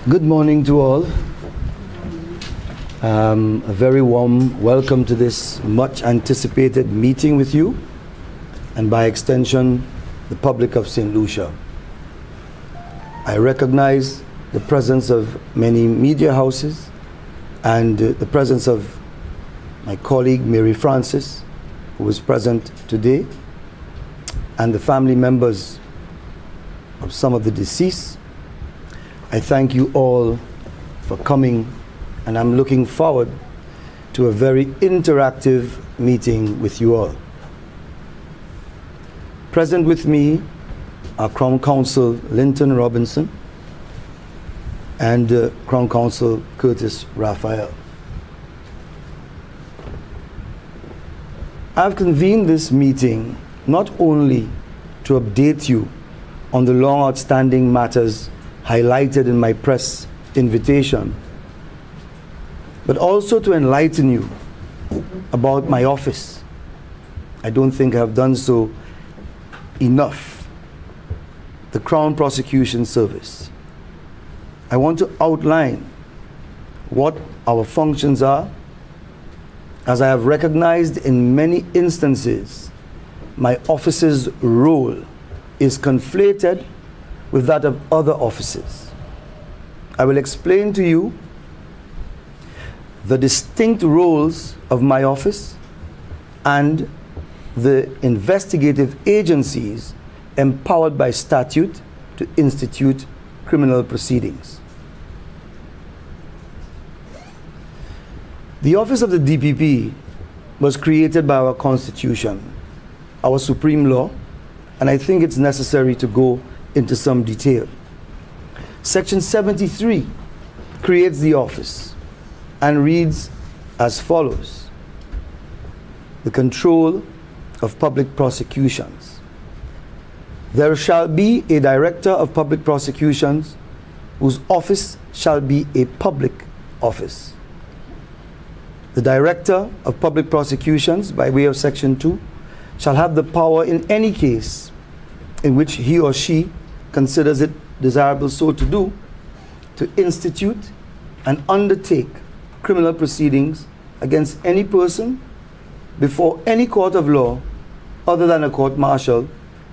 Good morning to all. A very warm welcome to this much anticipated meeting with you, and by extension, the public of St. Lucia. I recognize the presence of many media houses and the presence of my colleague Mary Francis, who is present today, and the family members of some of the deceased. I thank you all for coming, and I'm looking forward to a very interactive meeting with you all. Present with me are Crown Counsel Linton Robinson and Crown Counsel Curtis Raphael. I've convened this meeting not only to update you on the long outstanding matters highlighted in my press invitation, but also to enlighten you about my office. I don't think I've done so enough. The Crown Prosecution Service. I want to outline what our functions are, as I have recognized in many instances my office's role is conflated with that of other offices. I will explain to you the distinct roles of my office and the investigative agencies empowered by statute to institute criminal proceedings. The office of the DPP was created by our Constitution, our supreme law, and I think it's necessary to go into some detail. Section 73 creates the office and reads as follows: the control of public prosecutions. There shall be a director of public prosecutions whose office shall be a public office. The director of public prosecutions, by way of Section 2, shall have the power in any case in which he or she considers it desirable so to do, to institute and undertake criminal proceedings against any person before any court of law other than a court martial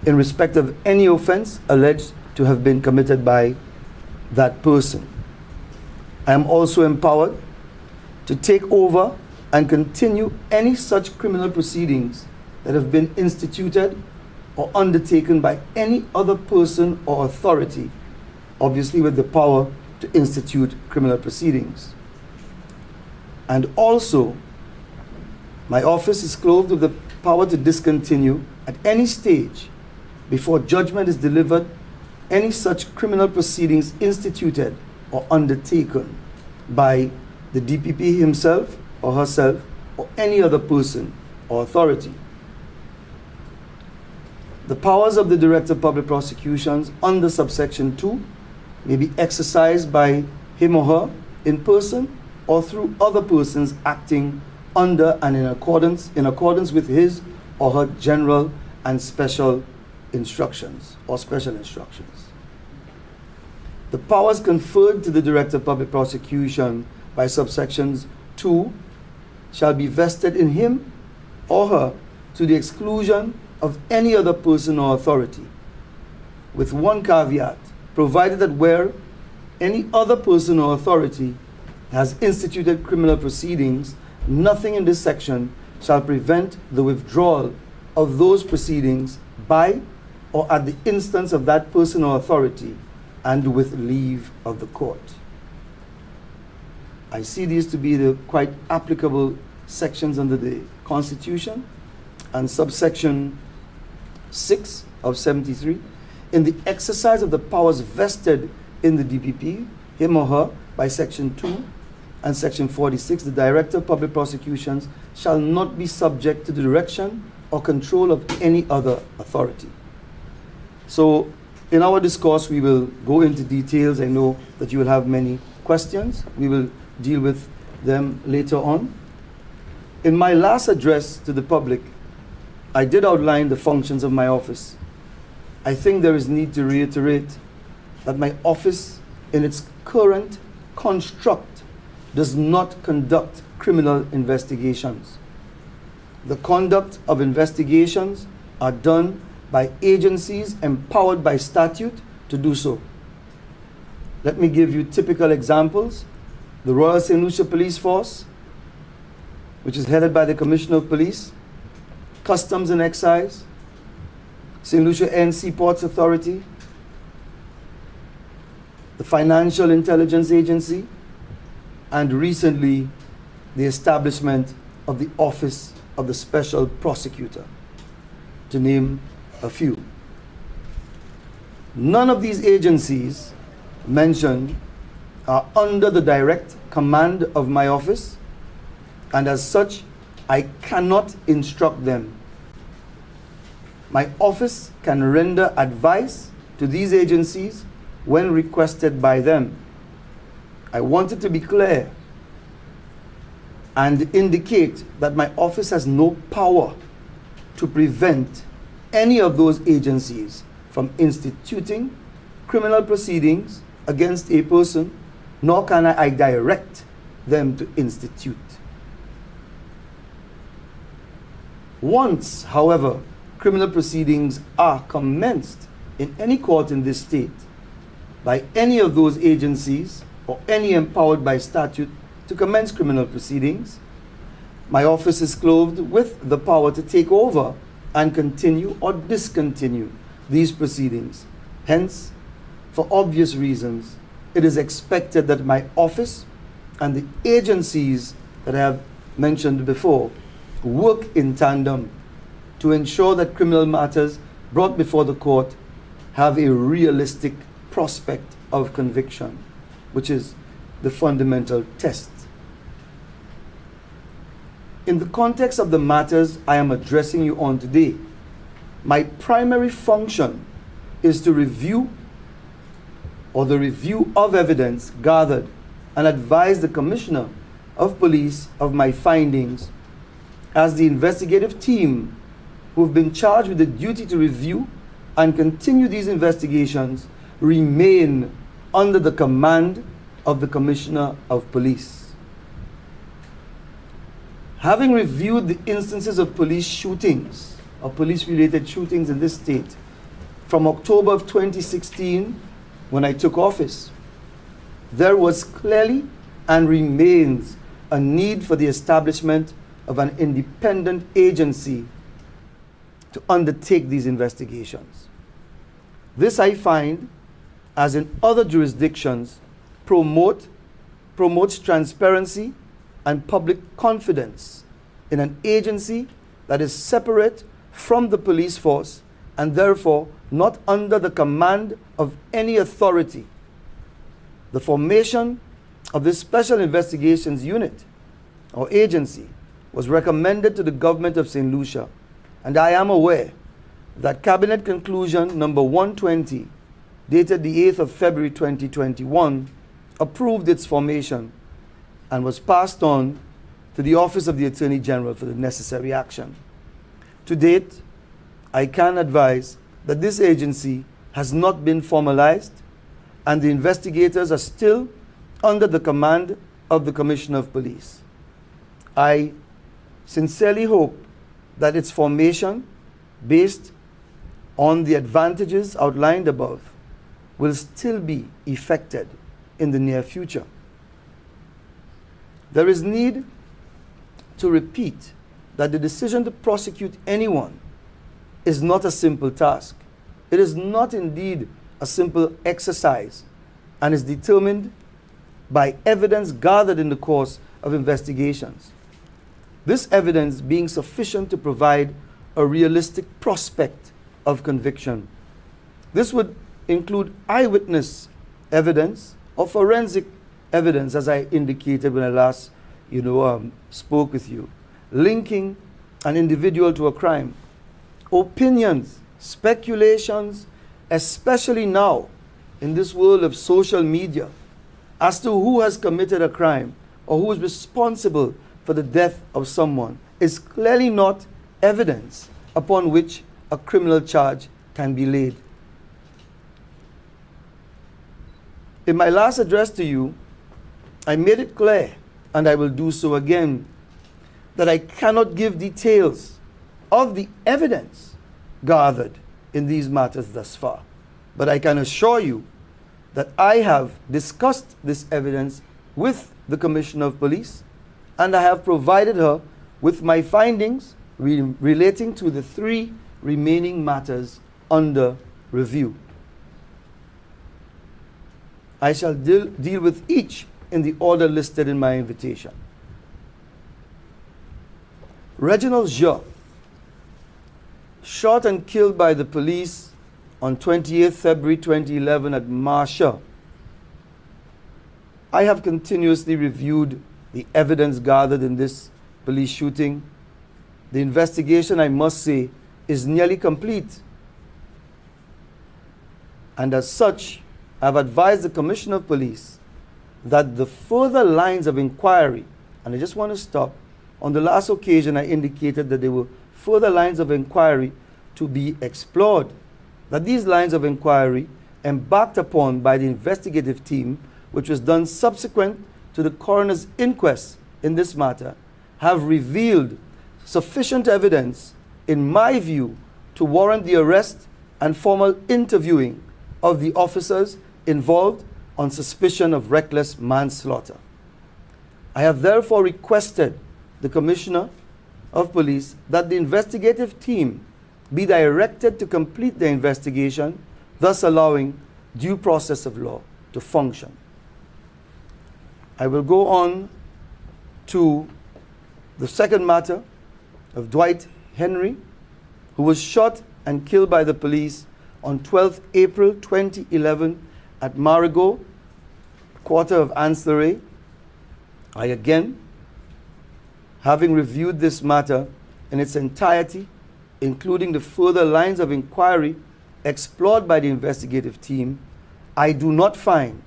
in respect of any offense alleged to have been committed by that person. I am also empowered to take over and continue any such criminal proceedings that have been instituted or undertaken by any other person or authority, obviously with the power to institute criminal proceedings. And also, my office is clothed with the power to discontinue at any stage before judgment is delivered any such criminal proceedings instituted or undertaken by the DPP himself or herself or any other person or authority. The powers of the Director of Public Prosecutions under subsection 2 may be exercised by him or her in person or through other persons acting under and in accordance with his or her general and special instructions or special instructions. The powers conferred to the Director of Public Prosecution by subsections 2 shall be vested in him or her to the exclusion of any other person or authority, with one caveat, provided that where any other person or authority has instituted criminal proceedings, nothing in this section shall prevent the withdrawal of those proceedings by or at the instance of that person or authority and with leave of the court. I see these to be the quite applicable sections under the Constitution, and subsection 6 of 73, in the exercise of the powers vested in the DPP, him or her, by Section 2 and Section 46, the Director of Public Prosecutions shall not be subject to the direction or control of any other authority. So, in our discourse, we will go into details. I know that you will have many questions. We will deal with them later on. In my last address to the public, I did outline the functions of my office. I think there is need to reiterate that my office in its current construct, does not conduct criminal investigations. The conduct of investigations are done by agencies empowered by statute to do so. Let me give you typical examples. The Royal St. Lucia Police Force, which is headed by the Commissioner of Police, Customs and Excise, St. Lucia NC Ports Authority, the Financial Intelligence Agency, and recently the establishment of the Office of the Special Prosecutor, to name a few. None of these agencies mentioned are under the direct command of my office, and as such, I cannot instruct them. My office can render advice to these agencies when requested by them. I want it to be clear and indicate that my office has no power to prevent any of those agencies from instituting criminal proceedings against a person, nor can I direct them to institute. Once, however, criminal proceedings are commenced in any court in this state by any of those agencies or any empowered by statute to commence criminal proceedings, my office is clothed with the power to take over and continue or discontinue these proceedings. Hence, for obvious reasons, it is expected that my office and the agencies that I have mentioned before work in tandem to ensure that criminal matters brought before the court have a realistic prospect of conviction, which is the fundamental test. In the context of the matters I am addressing you on today, my primary function is to review the review of evidence gathered and advise the Commissioner of Police of my findings, as the investigative team who have been charged with the duty to review and continue these investigations remain under the command of the Commissioner of Police. Having reviewed the instances of police shootings or police-related shootings in this state from October of 2016, when I took office, there was clearly and remains a need for the establishment of an independent agency to undertake these investigations. This, I find, as in other jurisdictions, promotes transparency and public confidence in an agency that is separate from the police force and therefore not under the command of any authority. The formation of this Special Investigations Unit or agency was recommended to the government of St. Lucia, and I am aware that Cabinet Conclusion number 120, dated the 8th of February 2021, approved its formation and was passed on to the Office of the Attorney General for the necessary action. To date, I can advise that this agency has not been formalized and the investigators are still under the command of the Commissioner of Police. I sincerely hope that its formation, based on the advantages outlined above, will still be effected in the near future. There is need to repeat that the decision to prosecute anyone is not a simple task. It is not indeed a simple exercise and is determined by evidence gathered in the course of investigations. This evidence being sufficient to provide a realistic prospect of conviction. This would include eyewitness evidence or forensic evidence, as I indicated when I last spoke with you, linking an individual to a crime, opinions, speculations, especially now in this world of social media, as to who has committed a crime or who is responsible for the death of someone, is clearly not evidence upon which a criminal charge can be laid. In my last address to you, I made it clear, and I will do so again, that I cannot give details of the evidence gathered in these matters thus far. But I can assure you that I have discussed this evidence with the Commissioner of Police, and I have provided her with my findings relating to the 3 remaining matters under review. I shall deal with each in the order listed in my invitation. Reginald Jha, shot and killed by the police on 28 February 2011 at Marsha. I have continuously reviewed the evidence gathered in this police shooting. The investigation, I must say, is nearly complete. And as such, I have advised the Commissioner of Police that the further lines of inquiry, and I just want to stop, on the last occasion I indicated that there were further lines of inquiry to be explored, that these lines of inquiry embarked upon by the investigative team, which was done subsequent to the coroner's inquest in this matter, have revealed sufficient evidence, in my view, to warrant the arrest and formal interviewing of the officers involved on suspicion of reckless manslaughter. I have therefore requested the Commissioner of Police that the investigative team be directed to complete the investigation, thus allowing due process of law to function. I will go on to the second matter of Dwight Henry, who was shot and killed by the police on 12 April 2011 at Marigot, quarter of Ancillary. I again, having reviewed this matter in its entirety, including the further lines of inquiry explored by the investigative team, I do not find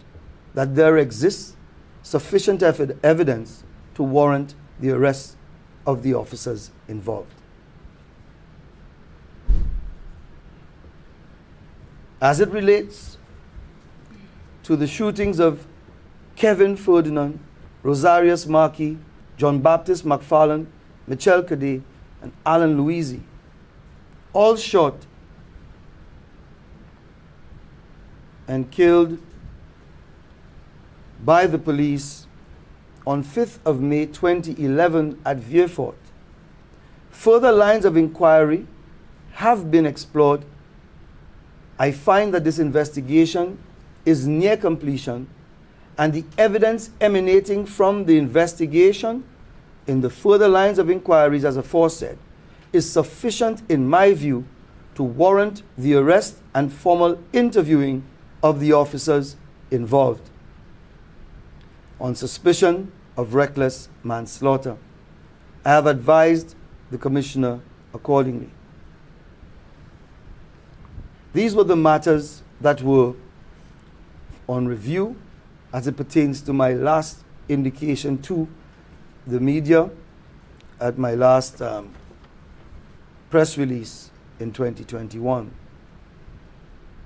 that there exists sufficient evidence to warrant the arrest of the officers involved. As it relates to the shootings of Kevin Ferdinand, Rosarius Markey, John Baptist McFarland, Michelle Cadet, and Alan Louisi, all shot and killed by the police on 5th of May 2011 at Vierfort. Further lines of inquiry have been explored. I find that this investigation is near completion, and the evidence emanating from the investigation in the further lines of inquiries, as aforesaid, is sufficient, in my view, to warrant the arrest and formal interviewing of the officers involved on suspicion of reckless manslaughter. I have advised the Commissioner accordingly. These were the matters that were on review as it pertains to my last indication to the media at my last press release in 2021.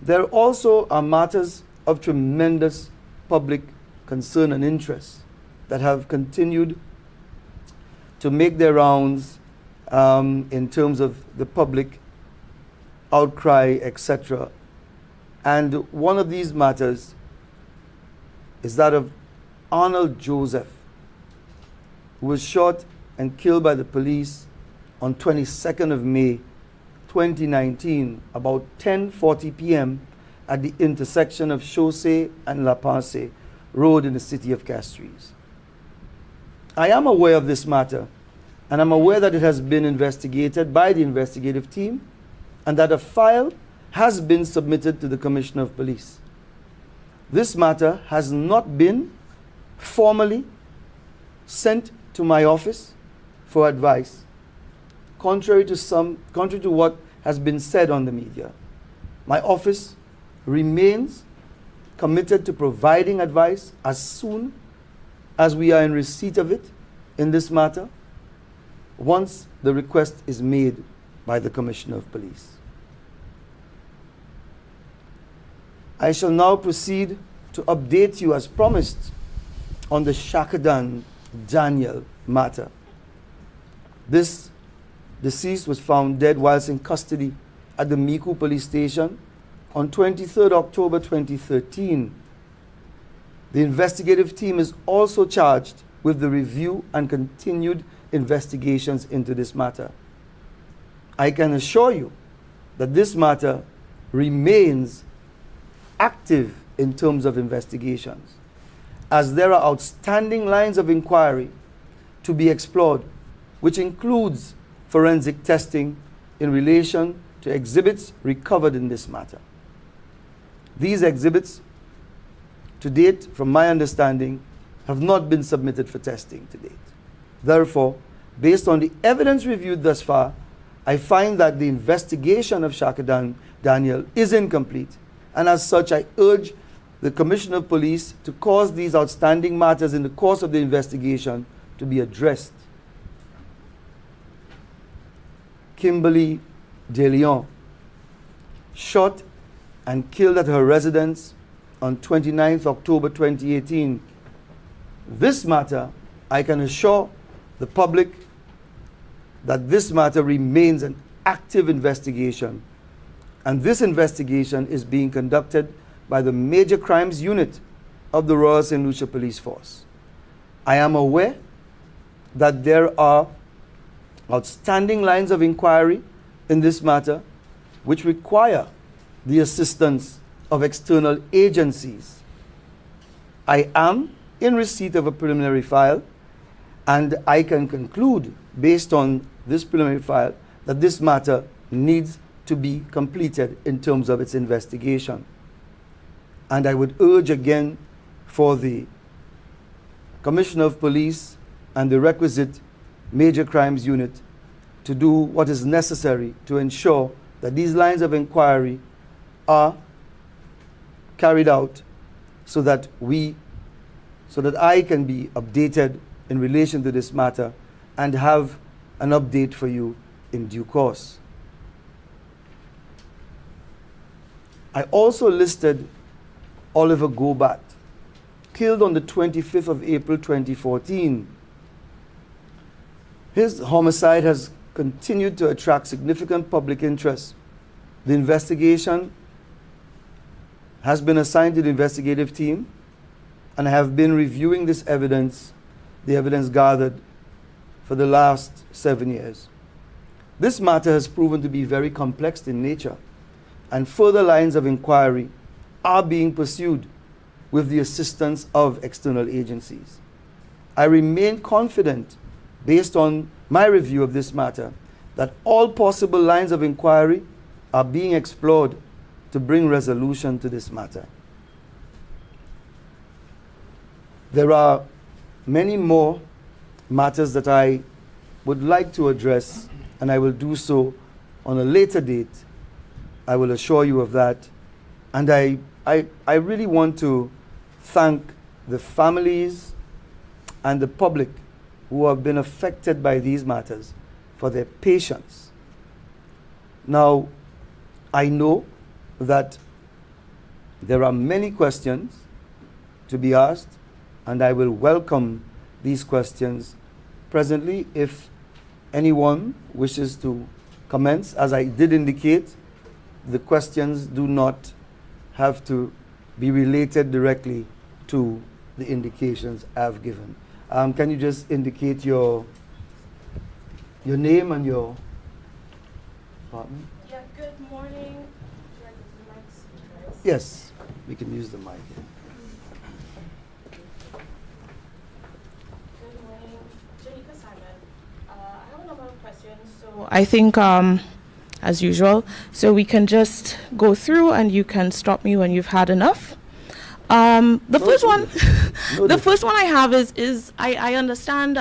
There also are matters of tremendous public concern and interest that have continued to make their rounds in terms of the public outcry, etc. And one of these matters is that of Arnold Joseph, who was shot and killed by the police on 22nd of May 2019, about 10:40 p.m. at the intersection of Chaussee and La Pensée Road in the city of Castries. I am aware of this matter, and I'm aware that it has been investigated by the investigative team, and that a file has been submitted to the Commissioner of Police. This matter has not been formally sent to my office for advice, contrary to what has been said on the media. My office remains committed to providing advice as soon as we are in receipt of it in this matter, once the request is made by the Commissioner of Police. I shall now proceed to update you as promised on the Shakadan Daniel matter. This deceased was found dead whilst in custody at the Miku police station on 23rd October 2013. The investigative team is also charged with the review and continued investigations into this matter. I can assure you that this matter remains active in terms of investigations, as there are outstanding lines of inquiry to be explored, which includes forensic testing in relation to exhibits recovered in this matter. These exhibits, to date, from my understanding, have not been submitted for testing to date. Therefore, based on the evidence reviewed thus far, I find that the investigation of Shakadan Daniel is incomplete, and as such, I urge the Commissioner of Police to cause these outstanding matters in the course of the investigation to be addressed. Kimberly De Leon, shot and killed at her residence on 29th October 2018. This matter, I can assure the public that this matter remains an active investigation, and this investigation is being conducted by the Major Crimes Unit of the Royal St. Lucia Police Force. I am aware that there are outstanding lines of inquiry in this matter which require the assistance of external agencies. I am in receipt of a preliminary file, and I can conclude, based on this preliminary file, that this matter needs to be completed in terms of its investigation. And I would urge again for the Commissioner of Police and the requisite Major Crimes Unit to do what is necessary to ensure that these lines of inquiry are carried out so that I can be updated in relation to this matter and have an update for you in due course. I also listed Oliver Gobat, killed on the 25th of April 2014. His homicide has continued to attract significant public interest. The investigation has been assigned to the investigative team, and I have been reviewing this evidence, the evidence gathered for the last 7 years. This matter has proven to be very complex in nature, and further lines of inquiry are being pursued with the assistance of external agencies. I remain confident, based on my review of this matter, that all possible lines of inquiry are being explored to bring resolution to this matter. There are many more matters that I would like to address, and I will do so on a later date. I will assure you of that. And I really want to thank the families and the public who have been affected by these matters for their patience. Now, I know that there are many questions to be asked, and I will welcome these questions presently if anyone wishes to commence. As I did indicate, the questions do not have to be related directly to the indications I've given. Can you just indicate your name and your department? Yeah, good morning. Should I use the mics, guys? Yes, we can use the mic. Good morning. Janika Simon. I have a number of questions. So I think, as usual, so we can just go through and you can stop me when you've had enough. The first one I have is I understand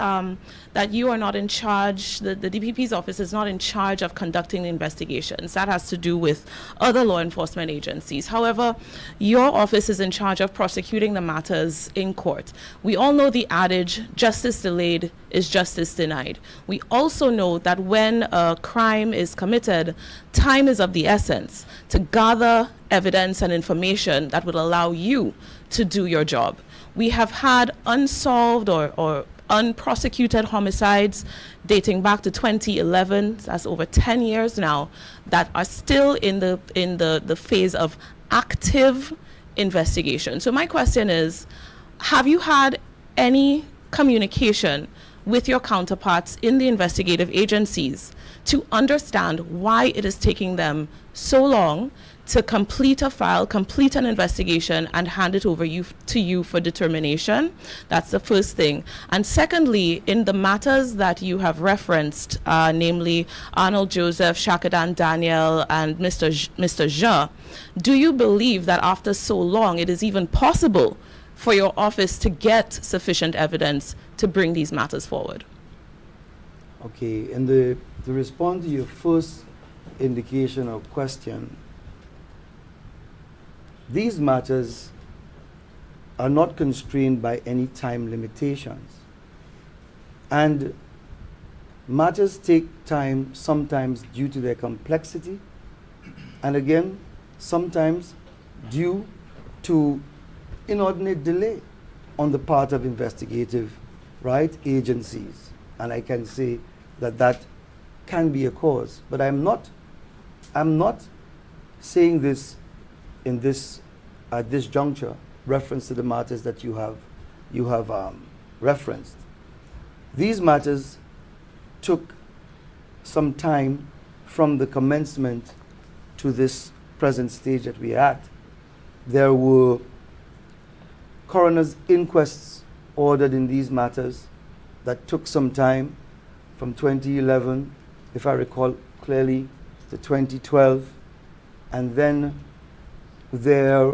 that you are not in charge, the DPP's office is not in charge of conducting the investigations. That has to do with other law enforcement agencies. However, your office is in charge of prosecuting the matters in court. We all know the adage, justice delayed is justice denied. We also know that when a crime is committed, time is of the essence to gather evidence and information that would allow you to do your job. We have had unsolved or unprosecuted homicides dating back to 2011, that's over 10 years now, that are still in the phase of active investigation. So my question is, have you had any communication with your counterparts in the investigative agencies to understand why it is taking them so long to complete a file, complete an investigation, and hand it over to you for determination? That's the first thing. And secondly, in the matters that you have referenced, namely Arnold Joseph, Shakadan Daniel, and Mr. Jean, do you believe that after so long it is even possible for your office to get sufficient evidence to bring these matters forward? Okay, and to respond to your first indication or question, these matters are not constrained by any time limitations. And matters take time sometimes due to their complexity, and again, sometimes due to inordinate delay on the part of investigative, agencies. And I can say that that can be a cause. But I'm not saying this at this juncture, reference to the matters that you have referenced. These matters took some time from the commencement to this present stage that we are at. There were coroner's inquests ordered in these matters that took some time, from 2011, if I recall clearly, to 2012, and then there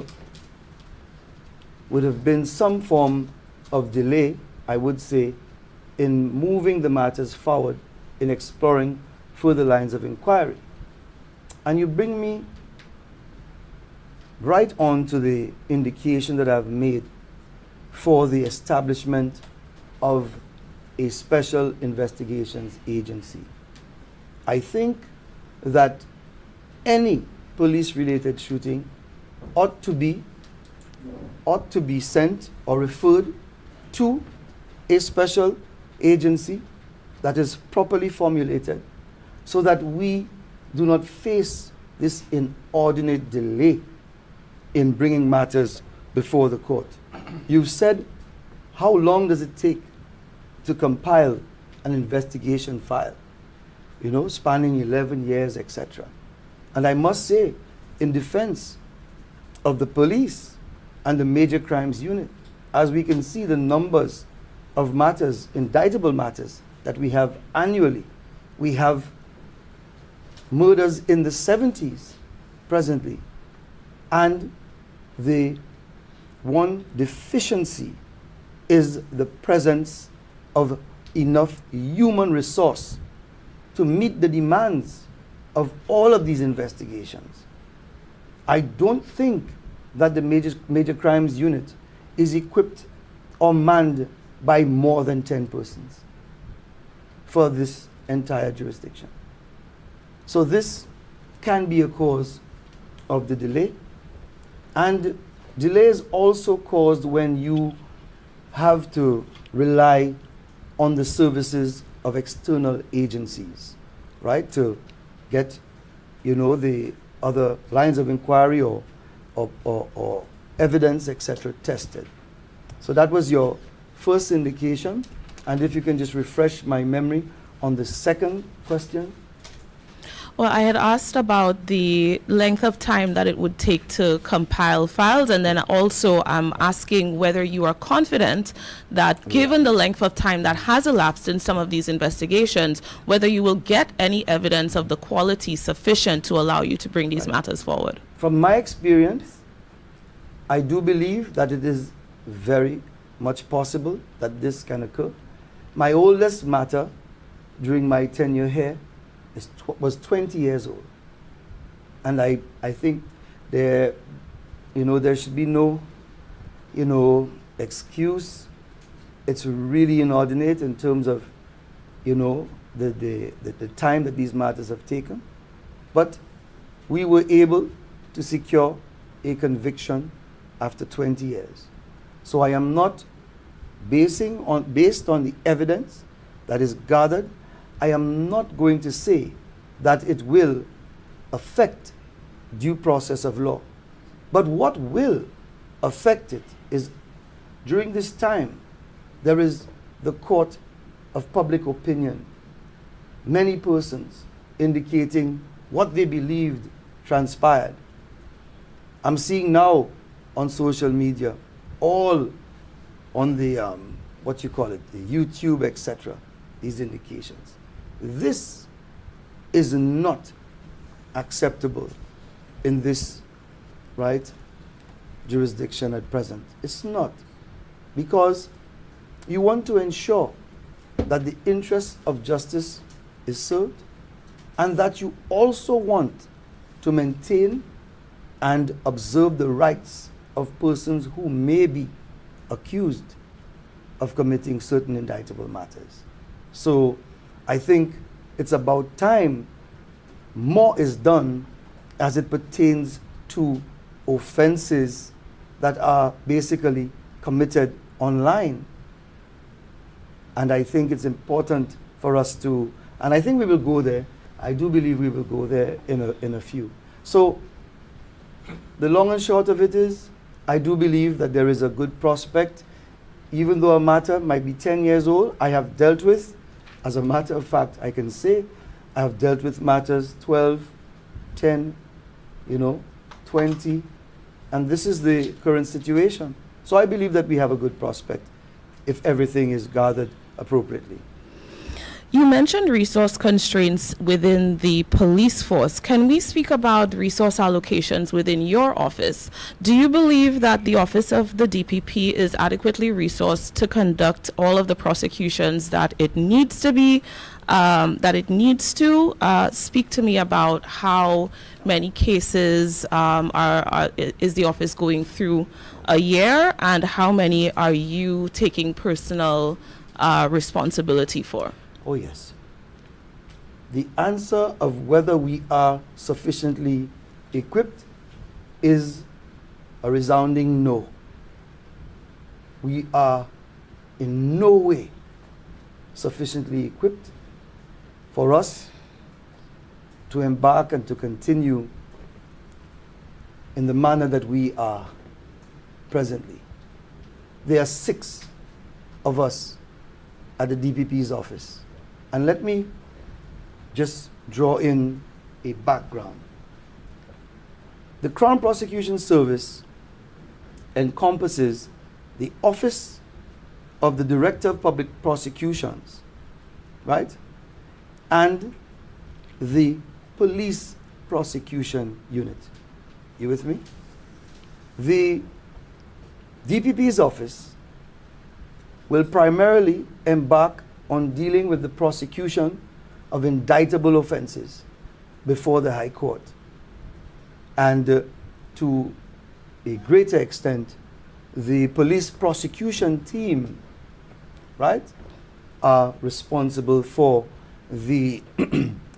would have been some form of delay, I would say, in moving the matters forward, in exploring further lines of inquiry. And you bring me right on to the indication that I've made for the establishment of a special investigations agency. I think that any police-related shooting ought to be sent or referred to a special agency that is properly formulated, so that we do not face this inordinate delay in bringing matters before the court. You've said, how long does it take to compile an investigation file? Spanning 11 years, etc. And I must say, in defense of the police and the major crimes unit, as we can see the numbers of matters, indictable matters, that we have annually, we have murders in the 70s presently. And the one deficiency is the presence of enough human resource to meet the demands of all of these investigations. I don't think that the major crimes unit is equipped or manned by more than 10 persons for this entire jurisdiction. So this can be a cause of the delay. And delay is also caused when you have to rely on the services of external agencies, to get, the other lines of inquiry or evidence, etc., tested. So that was your first indication. And if you can just refresh my memory on the second question. Well, I had asked about the length of time that it would take to compile files, and then also I'm asking whether you are confident that given the length of time that has elapsed in some of these investigations, whether you will get any evidence of the quality sufficient to allow you to bring these matters forward. From my experience, I do believe that it is very much possible that this can occur. My oldest matter during my tenure here was 20 years old. And I think there should be no, excuse. It's really inordinate in terms of, the time that these matters have taken. But we were able to secure a conviction after 20 years. So I am not based on the evidence that is gathered, I am not going to say that it will affect due process of law. But what will affect it is, during this time, there is the court of public opinion. Many persons indicating what they believed transpired. I'm seeing now on social media, all on the, the YouTube, etc., these indications. This is not acceptable in this, jurisdiction at present. It's not. Because you want to ensure that the interest of justice is served, and that you also want to maintain and observe the rights of persons who may be accused of committing certain indictable matters. So I think it's about time more is done as it pertains to offenses that are basically committed online. And I think it's important for us to, and I think we will go there. I do believe we will go there in a few. So the long and short of it is, I do believe that there is a good prospect. Even though a matter might be 10 years old, I have dealt with, as a matter of fact, I can say, I have dealt with matters 12, 10, 20, and this is the current situation. So I believe that we have a good prospect if everything is gathered appropriately. You mentioned resource constraints within the police force. Can we speak about resource allocations within your office? Do you believe that the office of the DPP is adequately resourced to conduct all of the prosecutions that it needs to be, speak to me about how many cases is the office going through a year, and how many are you taking personal responsibility for? Oh, yes. The answer of whether we are sufficiently equipped is a resounding no. We are in no way sufficiently equipped for us to embark and to continue in the manner that we are presently. There are 6 of us at the DPP's office. And let me just draw in a background. The Crown Prosecution Service encompasses the Office of the Director of Public Prosecutions, and the Police Prosecution Unit. You with me? The DPP's office will primarily embark on dealing with the prosecution of indictable offenses before the High Court. And to a greater extent, the police prosecution team, are responsible for the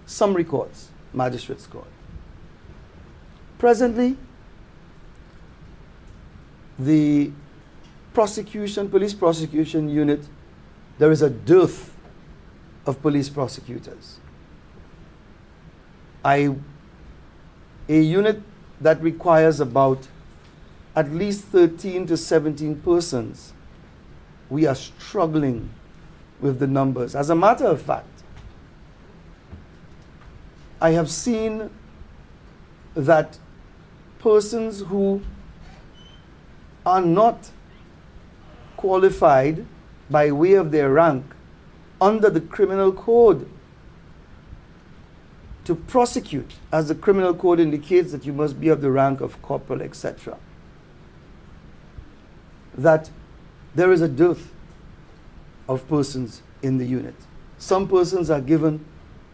summary courts, magistrates' court. Presently, the police prosecution unit, there is a dearth of police prosecutors. A unit that requires about at least 13 to 17 persons, we are struggling with the numbers. As a matter of fact, I have seen that persons who are not qualified by way of their rank under the criminal code to prosecute, as the criminal code indicates that you must be of the rank of corporal, etc., that there is a dearth of persons in the unit. Some persons are given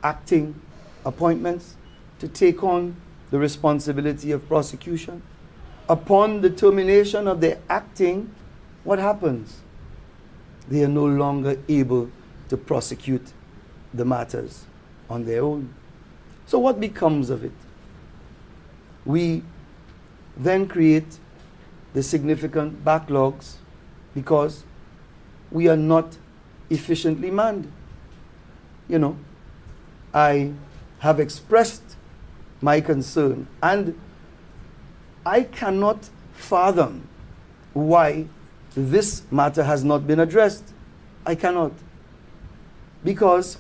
acting appointments to take on the responsibility of prosecution. Upon the termination of their acting, what happens? They are no longer able to prosecute the matters on their own. So what becomes of it? We then create the significant backlogs because we are not efficiently manned. You know, I have expressed my concern, and I cannot fathom why this matter has not been addressed. I cannot. Because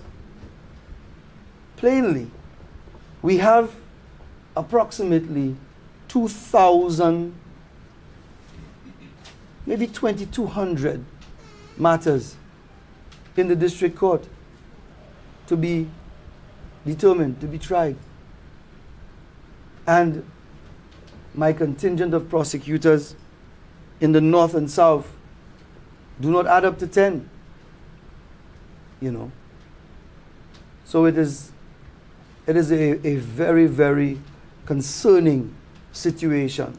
plainly, we have approximately 2,000, maybe 2,200 matters in the district court to be determined, to be tried. And my contingent of prosecutors in the north and south do not add up to 10. You know. So it is a very, very concerning situation.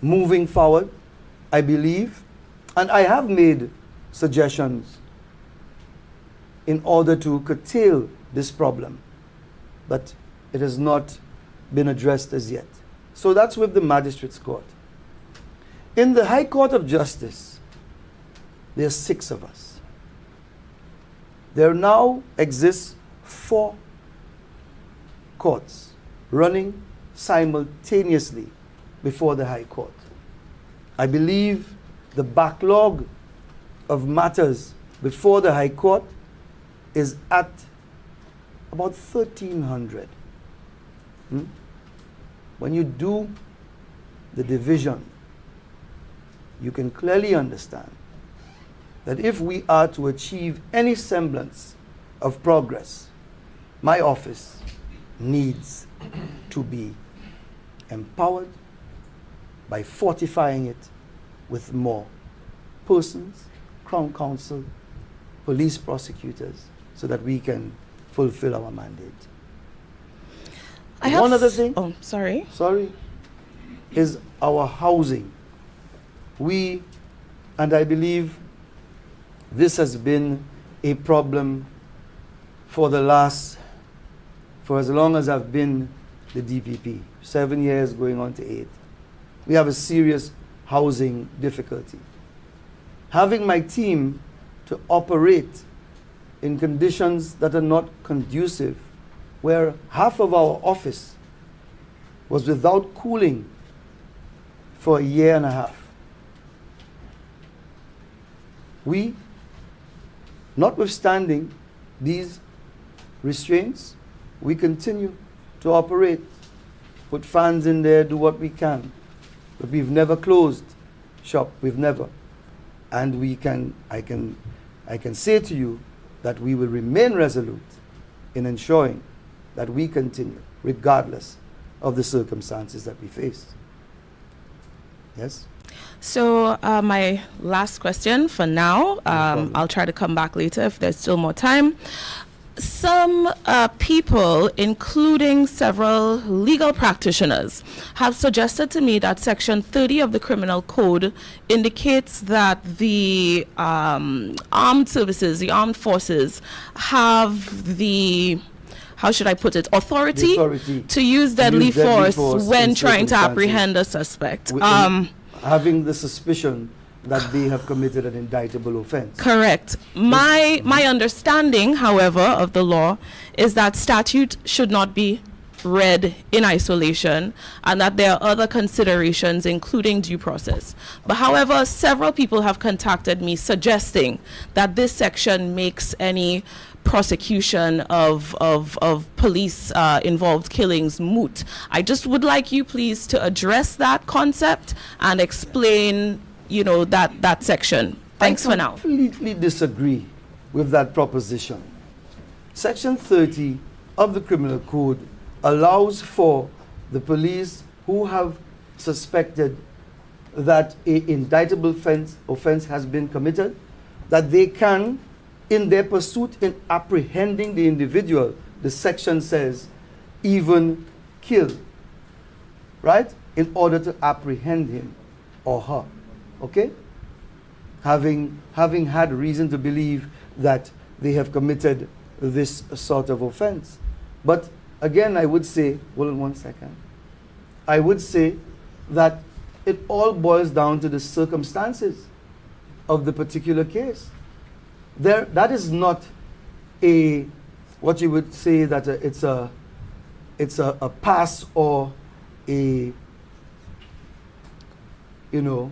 Moving forward, I believe, and I have made suggestions in order to curtail this problem, but it has not been addressed as yet. So that's with the Magistrates Court. In the High Court of Justice, there are 6 of us. There now exists 4 courts running simultaneously before the High Court. I believe the backlog of matters before the High Court is at about 1,300. When you do the division, you can clearly understand that if we are to achieve any semblance of progress, my office needs to be empowered by fortifying it with more persons, Crown Counsel, police prosecutors, so that we can fulfill our mandate. One other thing. Oh, sorry. Sorry. Is our housing. We, and I believe this has been a problem for as long as I've been the DPP, 7 years going on to 8. We have a serious housing difficulty. Having my team to operate in conditions that are not conducive, where half of our office was without cooling for a year and a half. We, notwithstanding these restraints, we continue to operate, put fans in there, do what we can. But we've never closed shop, we've never. And I can say to you that we will remain resolute in ensuring that we continue, regardless of the circumstances that we face. Yes? So my last question for now, I'll try to come back later if there's still more time. Some people, including several legal practitioners, have suggested to me that Section 30 of the Criminal Code indicates that the armed services, the armed forces, have the, how should I put it, authority to use deadly force when trying to apprehend a suspect. Having the suspicion that they have committed an indictable offense. Correct. My understanding, however, of the law is that statute should not be read in isolation and that there are other considerations, including due process. But however, several people have contacted me suggesting that this section makes any prosecution of police involved killings moot. I just would like you please to address that concept and explain, you know, that section. Thanks for now. I completely disagree with that proposition. Section 30 of the Criminal Code allows for the police who have suspected that an indictable offense has been committed, that they can in their pursuit in apprehending the individual, the section says, even kill, right? In order to apprehend him or her, okay? Having had reason to believe that they have committed this sort of offense. But again, I would say, hold on 1 second. I would say that it all boils down to the circumstances of the particular case. That is not a, what you would say that it's a pass or a, you know,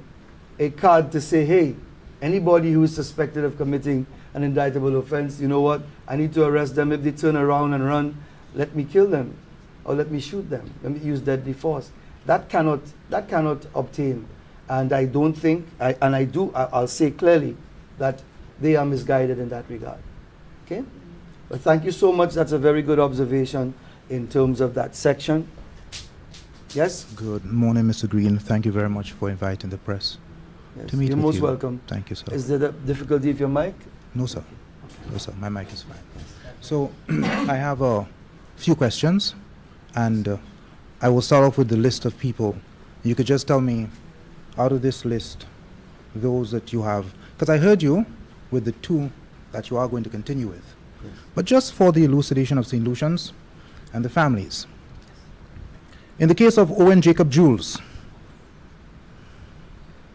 a card to say, hey, anybody who is suspected of committing an indictable offense, you know what, I need to arrest them. If they turn around and run, let me kill them or let me shoot them. Let me use deadly force. That cannot obtain. And I don't think, I'll say clearly that they are misguided in that regard. Okay? But thank you so much. That's a very good observation in terms of that section. Yes? Good morning, Mr. Green. Thank you very much for inviting the press Yes. to meet You're with most you. welcome. Thank you, sir. Is there a difficulty with your mic? No, sir. No, sir. My mic is fine. So I have a few questions, and I will start off with the list of people. You could just tell me, out of this list, those that you have, because I heard you with the two that you are going to continue with. Yes. But just for the elucidation of St. Lucian's and the families. In the case of Owen Jacob Jules,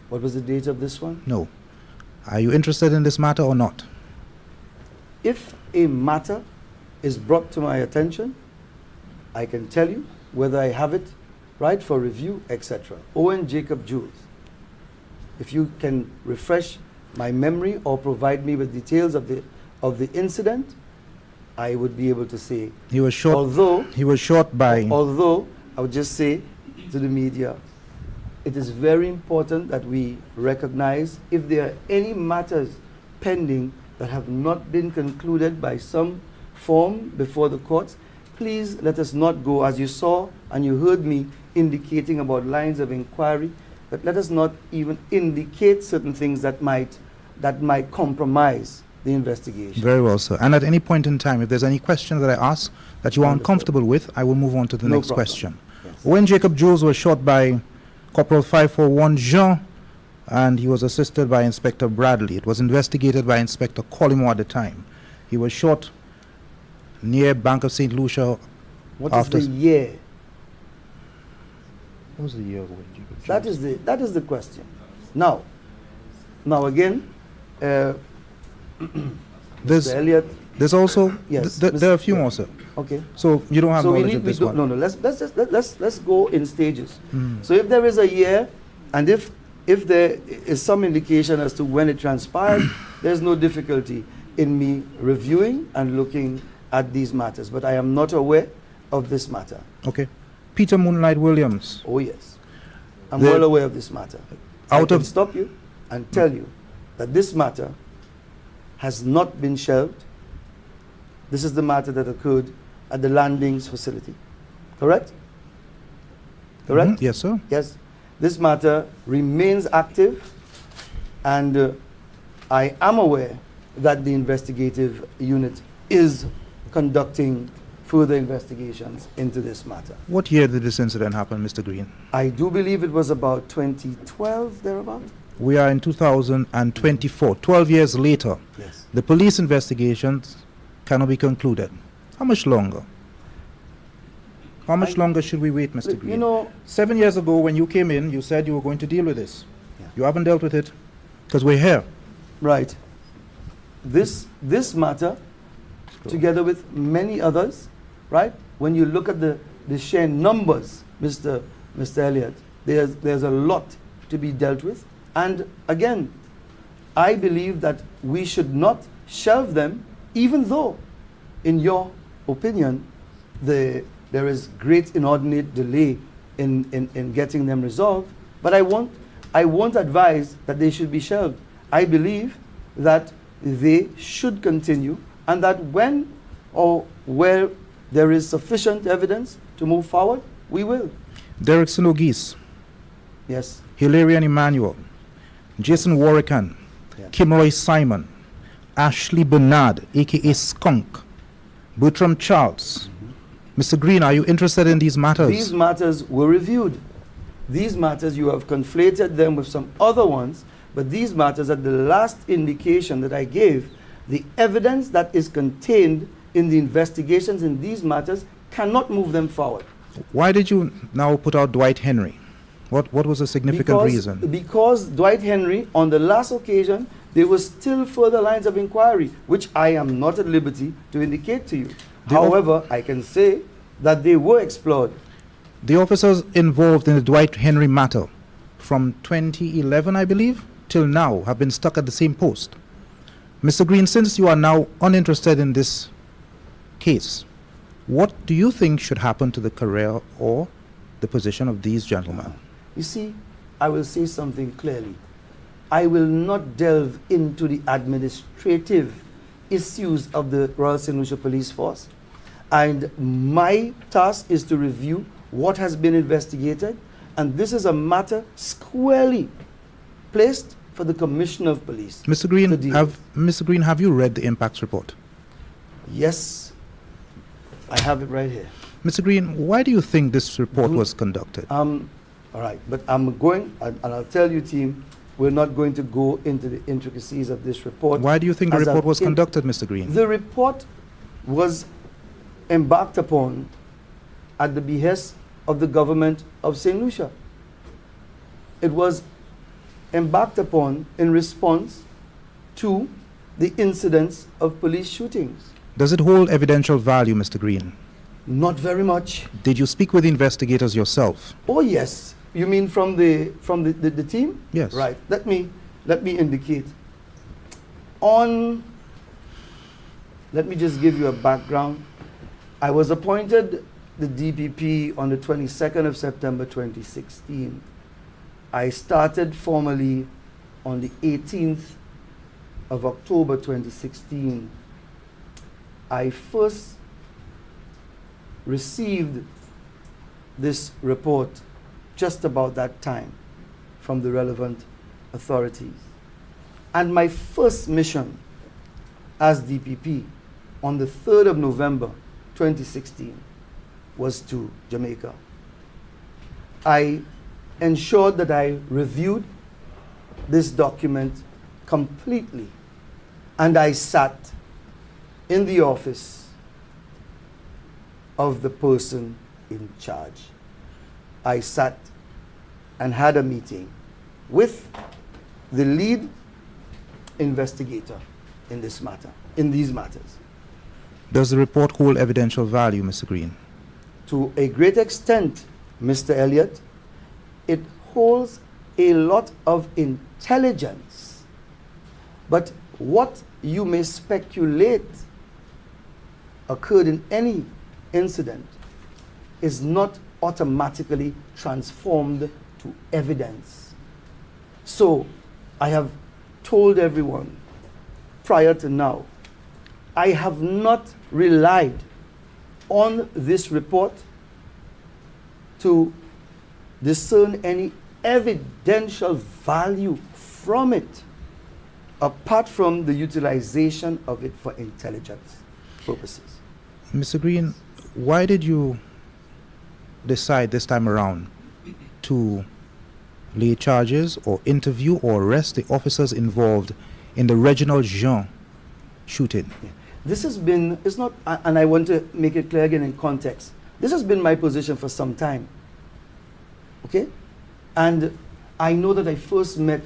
What was the date of this one? no. Are you interested in this matter or not? If a matter is brought to my attention, I can tell you whether I have it right for review, etc. Owen Jacob Jules. If you can refresh my memory or provide me with details of the incident, I would be able to say. He was shot. He was shot by. Although I would just say to the media, it is very important that we recognize if there are any matters pending that have not been concluded by some form before the courts, please let us not go, as you saw and you heard me indicating about lines of inquiry, but let us not even indicate certain things that might compromise the investigation. Very well, sir. And at any point in time, if there's any question that I ask that you are Wonderful. uncomfortable with, I will move on to the No next problem. question. Yes. When Jacob Jules was shot by Corporal 541 Jean, and he was assisted by Inspector Bradley. It was investigated by Inspector Collymore at the time. He was shot near Bank of St. Lucia. What is the year? What was the year of when Jacob Jules? That is the question. Now again, There's, Mr. Elliott. there's also Yes, there are a few Mr. more, sir. Okay. So you don't have So knowledge of this one. no. Let's go in stages. So if there is a year, and if there is some indication as to when it transpired, there's no difficulty in me reviewing and looking at these matters. But I am not aware of this matter. Okay. Peter Moonlight Williams. Oh yes, I'm The- well aware of this matter. I Out can of stop you and tell you that this matter has not been shelved. This is the matter that occurred at the landings facility. Correct? Correct? Mhm. Yes, sir. Yes. This matter remains active, and I am aware that the investigative unit is conducting further investigations into this matter. What year did this incident happen, Mr. Green? I do believe it was about 2012, thereabout. We are in 2024, 12 years later. Yes. The police investigations cannot be concluded. How much longer? How much longer should we wait, Mr. Green? You know, 7 years ago when you came in, you said you were going to deal with this. Yeah. You haven't dealt with it because we're here. right. This matter, together with many others, right? When you look at the sheer numbers, Mr. Elliott, there's a lot to be dealt with. And again, I believe that we should not shelve them, even though, in your opinion, there is great inordinate delay in getting them resolved. But I won't advise that they should be shelved. I believe that they should continue, and that when or where there is sufficient evidence to move forward, we will. Derek Sinogis, Yes. Hilarion Emmanuel, Jason Warrican, Yeah. Kimroy Simon, Ashley Bernard, aka Skunk, Bertram Charles. Mr. Green, are you interested in these matters? These matters were reviewed. These matters, you have conflated them with some other ones, but these matters, at the last indication that I gave, the evidence that is contained in the investigations in these matters cannot move them forward. Why did you now put out Dwight Henry? What was the significant reason? Because Dwight Henry, on the last occasion, there were still further lines of inquiry, which I am not at liberty to indicate to you. However, I can say that they were explored. The officers involved in the Dwight Henry matter from 2011, I believe, till now have been stuck at the same post. Mr. Green, since you are now uninterested in this case, what do you think should happen to the career or the position of these gentlemen? You see, I will say something clearly. I will not delve into the administrative issues of the Royal St. Lucia Police Force. And my task is to review what has been investigated. And this is a matter squarely placed for the Commissioner of Police. Mr. Green, have you read the impacts report? Yes, I have it right here. Mr. Green, why do you think this report was conducted? All right, but I'm going, and I'll tell you, team, we're not going to go into the intricacies of this report. Why do you think the report was conducted, Mr. Green? The report was embarked upon at the behest of the government of St. Lucia. It was embarked upon in response to the incidents of police shootings. Does it hold evidential value, Mr. Green? Not very much. Did you speak with the investigators yourself? Oh yes. You mean from the team? Yes. Right. Let me indicate. Let me just give you a background. I was appointed the DPP on the 22nd of September 2016. I started formally on the 18th of October 2016. I first received this report just about that time from the relevant authorities. And my first mission as DPP on the 3rd of November 2016 was to Jamaica. I ensured that I reviewed this document completely, and I sat in the office of the person in charge. I sat and had a meeting with the lead investigator in this matter, in these matters. Does the report hold evidential value, Mr. Green? To a great extent, Mr. Elliott, it holds a lot of intelligence. But what you may speculate occurred in any incident is not automatically transformed to evidence. So I have told everyone prior to now, I have not relied on this report to discern any evidential value from it, apart from the utilization of it for intelligence purposes. Mr. Green, why did you decide this time around to lay charges or interview or arrest the officers involved in the Reginald Jean shooting? Yeah. This has been, it's not, and I want to make it clear again in context, this has been my position for some time. Okay? And I know that I first met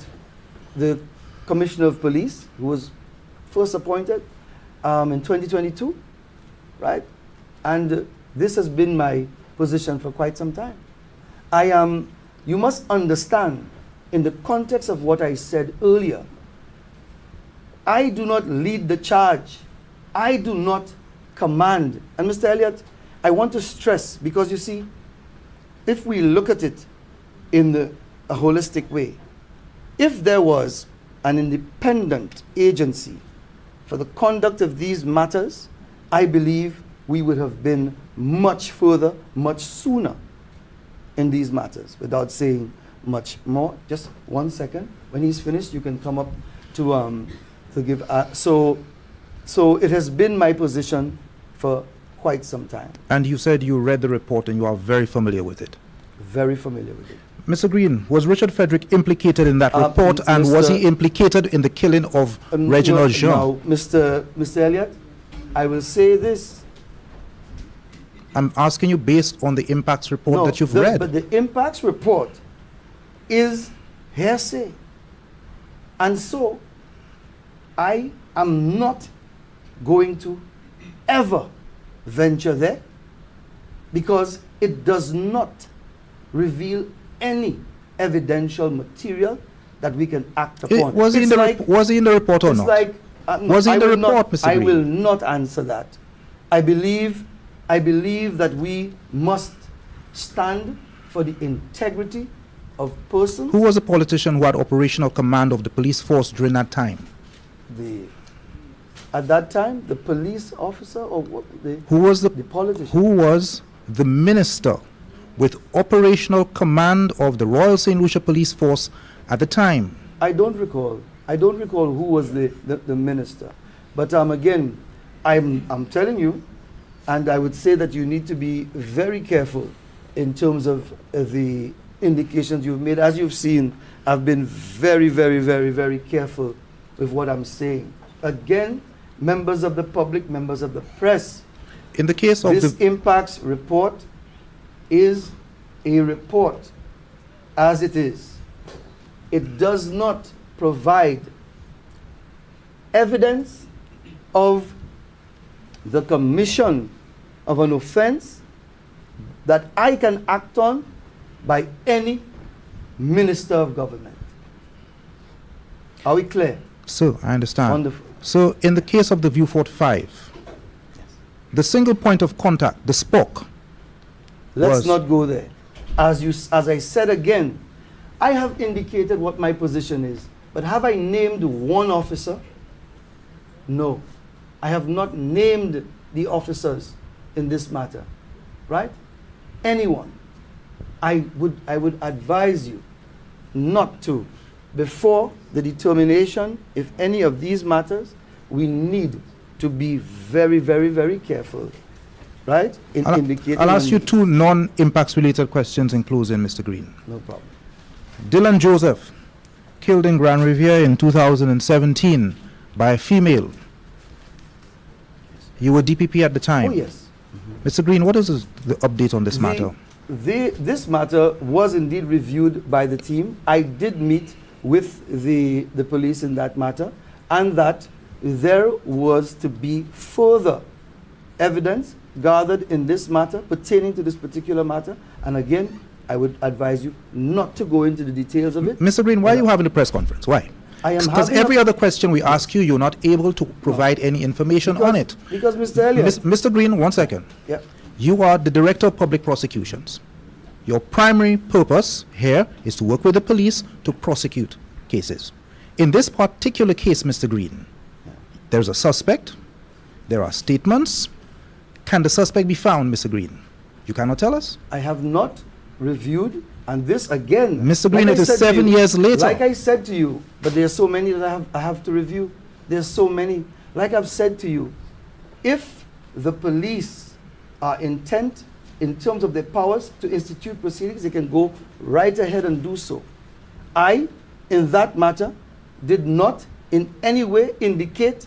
the Commissioner of Police, who was first appointed in 2022, right? And this has been my position for quite some time. You must understand, in the context of what I said earlier, I do not lead the charge. I do not command. And Mr. Elliott, I want to stress, because you see, if we look at it in a holistic way, if there was an independent agency for the conduct of these matters, I believe we would have been much further, much sooner in these matters. Without saying much more, just 1 second. When he's finished, you can come up to to give. So it has been my position for quite some time. And you said you read the report and you are very familiar with it. Very familiar with it. Mr. Green, was Richard Frederick implicated in that report, and was he implicated in the killing of Reginald Jean? No, Mr. Elliott, I will say this. I'm asking you based on the impacts report that you've read. But the impacts report is hearsay. And so, I am not going to ever venture there, because it does not reveal any evidential material that we can act upon. Was he in the report or not? Like, was he in the report, Mr. Green? I will not answer that. I believe that we must stand for the integrity of persons. Who was the politician who had operational command of the police force during that time? At that time, the police officer, or what? Who was the politician? Who was the minister with operational command of the Royal St. Lucia Police Force at the time? I don't recall. I don't recall who was the minister. But again, I'm telling you, and I would say that you need to be very careful in terms of the indications you've made. As you've seen, I've been very, very, very, very careful with what I'm saying. Again, members of the public, members of the press, in the case of this impacts report is a report as it is. It does not provide evidence of the commission of an offense that I can act on by any minister of government. Are we clear? So, I understand. Wonderful. So, in the case of the Viewfort 5, the single point of contact, the SPOC, let's not go there. As I said again, I have indicated what my position is, but have I named one officer? No. I have not named the officers in this matter, right? Anyone. I would advise you not to. Before the determination, if any of these matters, we need to be very, very, very careful, right? In indicating. I'll ask you two non-impacts related questions in closing, Mr. Green. No problem. Dylan Joseph, killed in Grand Riviere in 2017 by a female. You were DPP at the time. Oh, yes. Mr. Green, what is the update on this matter? This matter was indeed reviewed by the team. I did meet with the police in that matter, and that there was to be further evidence gathered in this matter pertaining to this particular matter. And again, I would advise you not to go into the details of it. Mr. Green, why are you having a press conference? Why? Because every other question we ask you, you're not able to provide any information on it. Because, Mr. Elliott. Mr. Green, 1 second. Yeah. You are the Director of Public Prosecutions. Your primary purpose here is to work with the police to prosecute cases. In this particular case, Mr. Green, there's a suspect, there are statements. Can the suspect be found, Mr. Green? You cannot tell us? I have not reviewed, and this again, Mr. Green, it is 7 years later. Like I said to you, but there are so many that I have to review. There's so many. Like I've said to you, if the police are intent in terms of their powers to institute proceedings, they can go right ahead and do so. I, in that matter, did not in any way indicate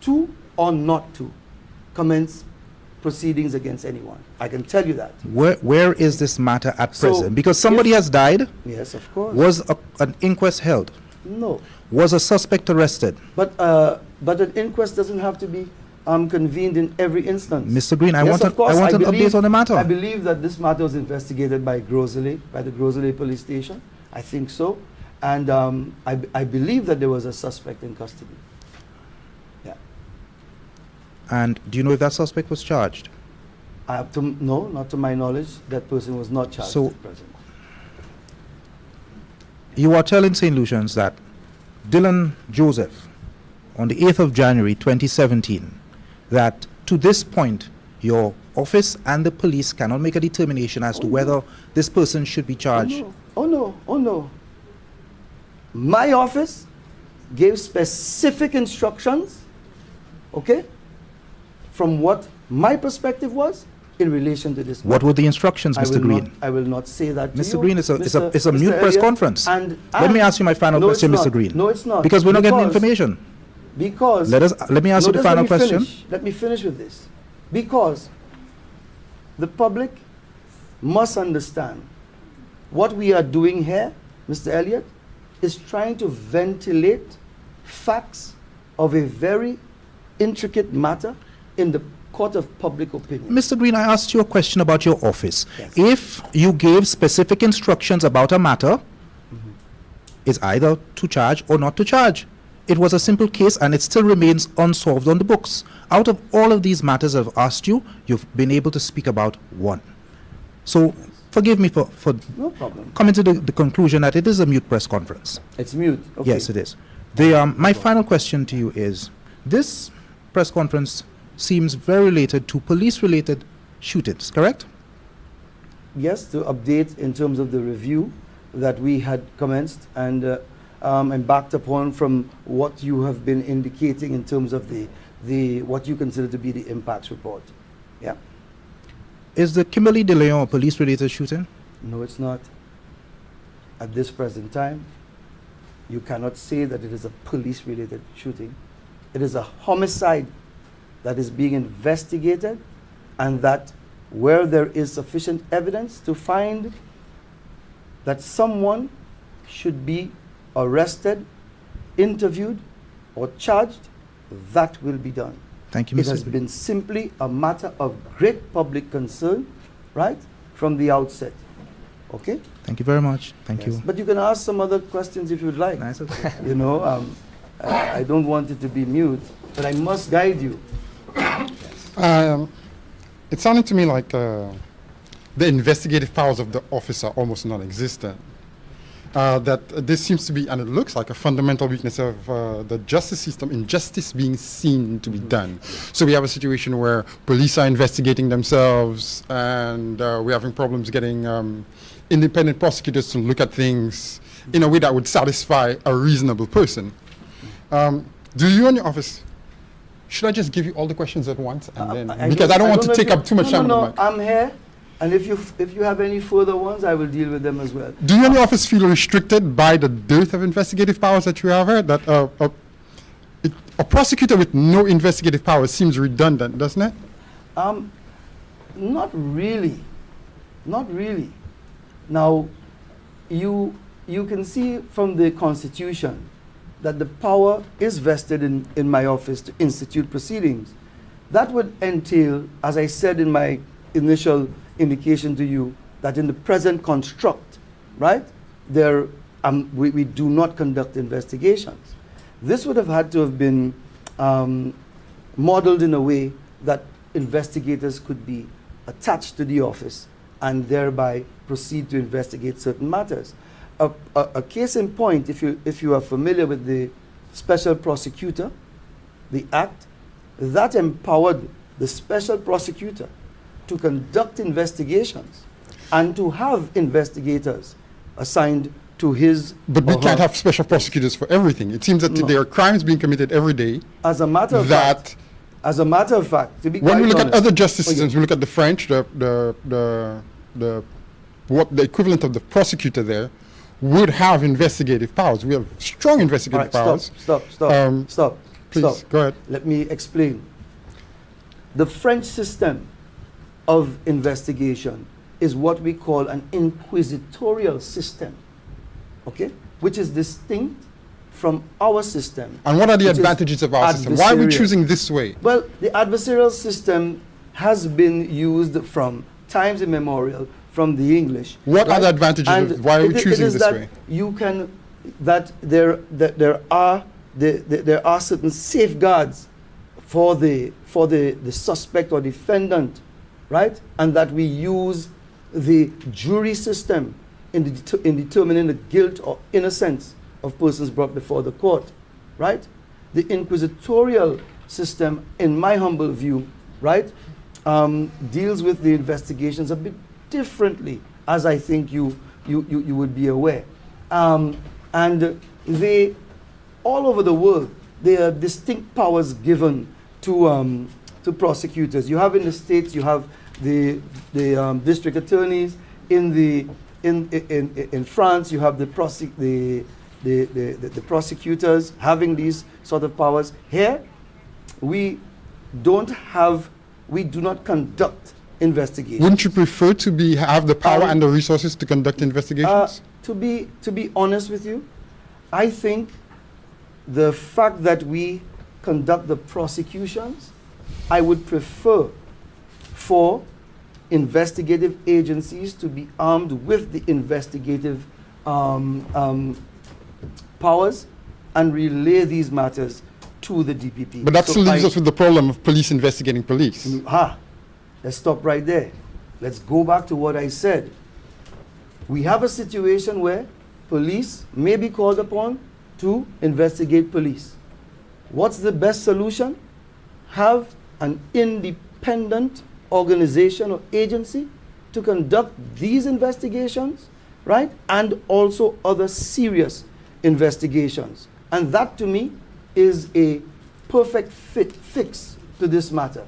to or not to commence proceedings against anyone. I can tell you that. Where is this matter at present? Because somebody has died. Yes, of course. Was an inquest held? No. Was a suspect arrested? But an inquest doesn't have to be convened in every instance. Mr. Green, I yes, want an update on the matter. I believe that this matter was investigated by the Groseley Police Station. I think so. And I believe that there was a suspect in custody. Yeah. And do you know if that suspect was charged? No, not to my knowledge. That person was not charged at present. You are telling St. Lucians that Dylan Joseph, on the 8th of January 2017, that to this point, your office and the police cannot make a determination as to whether this person should be charged. Oh no. My office gave specific instructions, okay, from what my perspective was in relation to this. What were the instructions, Mr. Green? I will not say that to Mr. you, Green, it's a Mr. mute Mr. press Elliott. conference. And Let me ask you my final no, question, it's Mr. not. Green. No, it's not. Because we're not getting Because- information. Because Let me ask no, you the just final let me question. finish. Let me finish with this. Because the public must understand what we are doing here, Mr. Elliott, is trying to ventilate facts of a very intricate matter in the court of public opinion. Mr. Green, I asked you a question about your office. Yes. If you gave specific instructions about a matter, it's either to charge or not to charge. It was a simple case and it still remains unsolved on the books. Out of all of these matters I've asked you, you've been able to speak about one. So forgive me for No problem. coming to the conclusion that it is a mute press conference. It's mute. Okay. Yes, it is. My final question to you is, this press conference seems very related to police-related shootings, correct? Yes, to update in terms of the review that we had commenced and embarked upon from what you have been indicating in terms of the what you consider to be the impacts report. Yeah. Is the Kimberly De Leon a police-related shooting? No, it's not. At this present time, you cannot say that it is a police-related shooting. It is a homicide that is being investigated, and that where there is sufficient evidence to find that someone should be arrested, interviewed, or charged, that will be done. Thank you, It Mr. has Green. been simply a matter of great public concern, right, from the outset. Okay? Thank you very much. Thank Yes. you. But you can ask some other questions if you'd like. Nice. Okay. You know, I don't want it to be mute, but I must guide you. It sounded to me like the investigative powers of the office are almost non-existent. That this seems to be, and it looks like, a fundamental weakness of the justice system, injustice being seen to be done. So we have a situation where police are investigating themselves, and we're having problems getting independent prosecutors to look at things in a way that would satisfy a reasonable person. Do you and your office, should I just give you all the questions at once? And then, because I don't want to take up too much time. No, I'm here, and if you have any further ones, I will deal with them as well. Do you and your office feel restricted by the dearth of investigative powers that you have here? That a prosecutor with no investigative powers seems redundant, doesn't it? Not really. Not really. Now, you can see from the Constitution that the power is vested in my office to institute proceedings. That would entail, as I said in my initial indication to you, that in the present construct, right, we do not conduct investigations. This would have had to have been modeled in a way that investigators could be attached to the office and thereby proceed to investigate certain matters. A case in point, if you are familiar with the special prosecutor, the act, that empowered the special prosecutor to conduct investigations and to have investigators assigned to his. But we or can't her. have special prosecutors for everything. It seems that No. there are crimes being committed every day As a matter of that fact, as a matter of fact, to be when we quite look at honest- other justice Okay. systems, we look at the French, the equivalent of the prosecutor there would have investigative powers. We have strong All investigative right, powers. stop. Please, go ahead. Let me explain. The French system of investigation is what we call an inquisitorial system, okay, which is distinct from our system. And what are the which is advantages of our system? Why are we adversarial. choosing this way? Well, the adversarial system has been used from times immemorial from the English. What are right? the advantages And of why are we it choosing is this that way? You can, that there are certain safeguards for the suspect or defendant, right? And that we use the jury system in determining the guilt or innocence of persons brought before the court, right? The inquisitorial system, in my humble view, right, deals with the investigations a bit differently, as I think you would be aware. And they all over the world, there are distinct powers given to prosecutors. You have in the States, you have the district attorneys. In France, you have the prosecutors having these sort of powers. Here, we do not conduct investigations. Wouldn't you prefer to have the power and the resources to conduct investigations? To be honest with you, I think the fact that we conduct the prosecutions, I would prefer for investigative agencies to be armed with the investigative powers and relay these matters to the DPP. But that still leaves us with the problem of police investigating police. Let's stop right there. Let's go back to what I said. We have a situation where police may be called upon to investigate police. What's the best solution? Have an independent organization or agency to conduct these investigations, right? And also other serious investigations. And that to me is a perfect fix to this matter.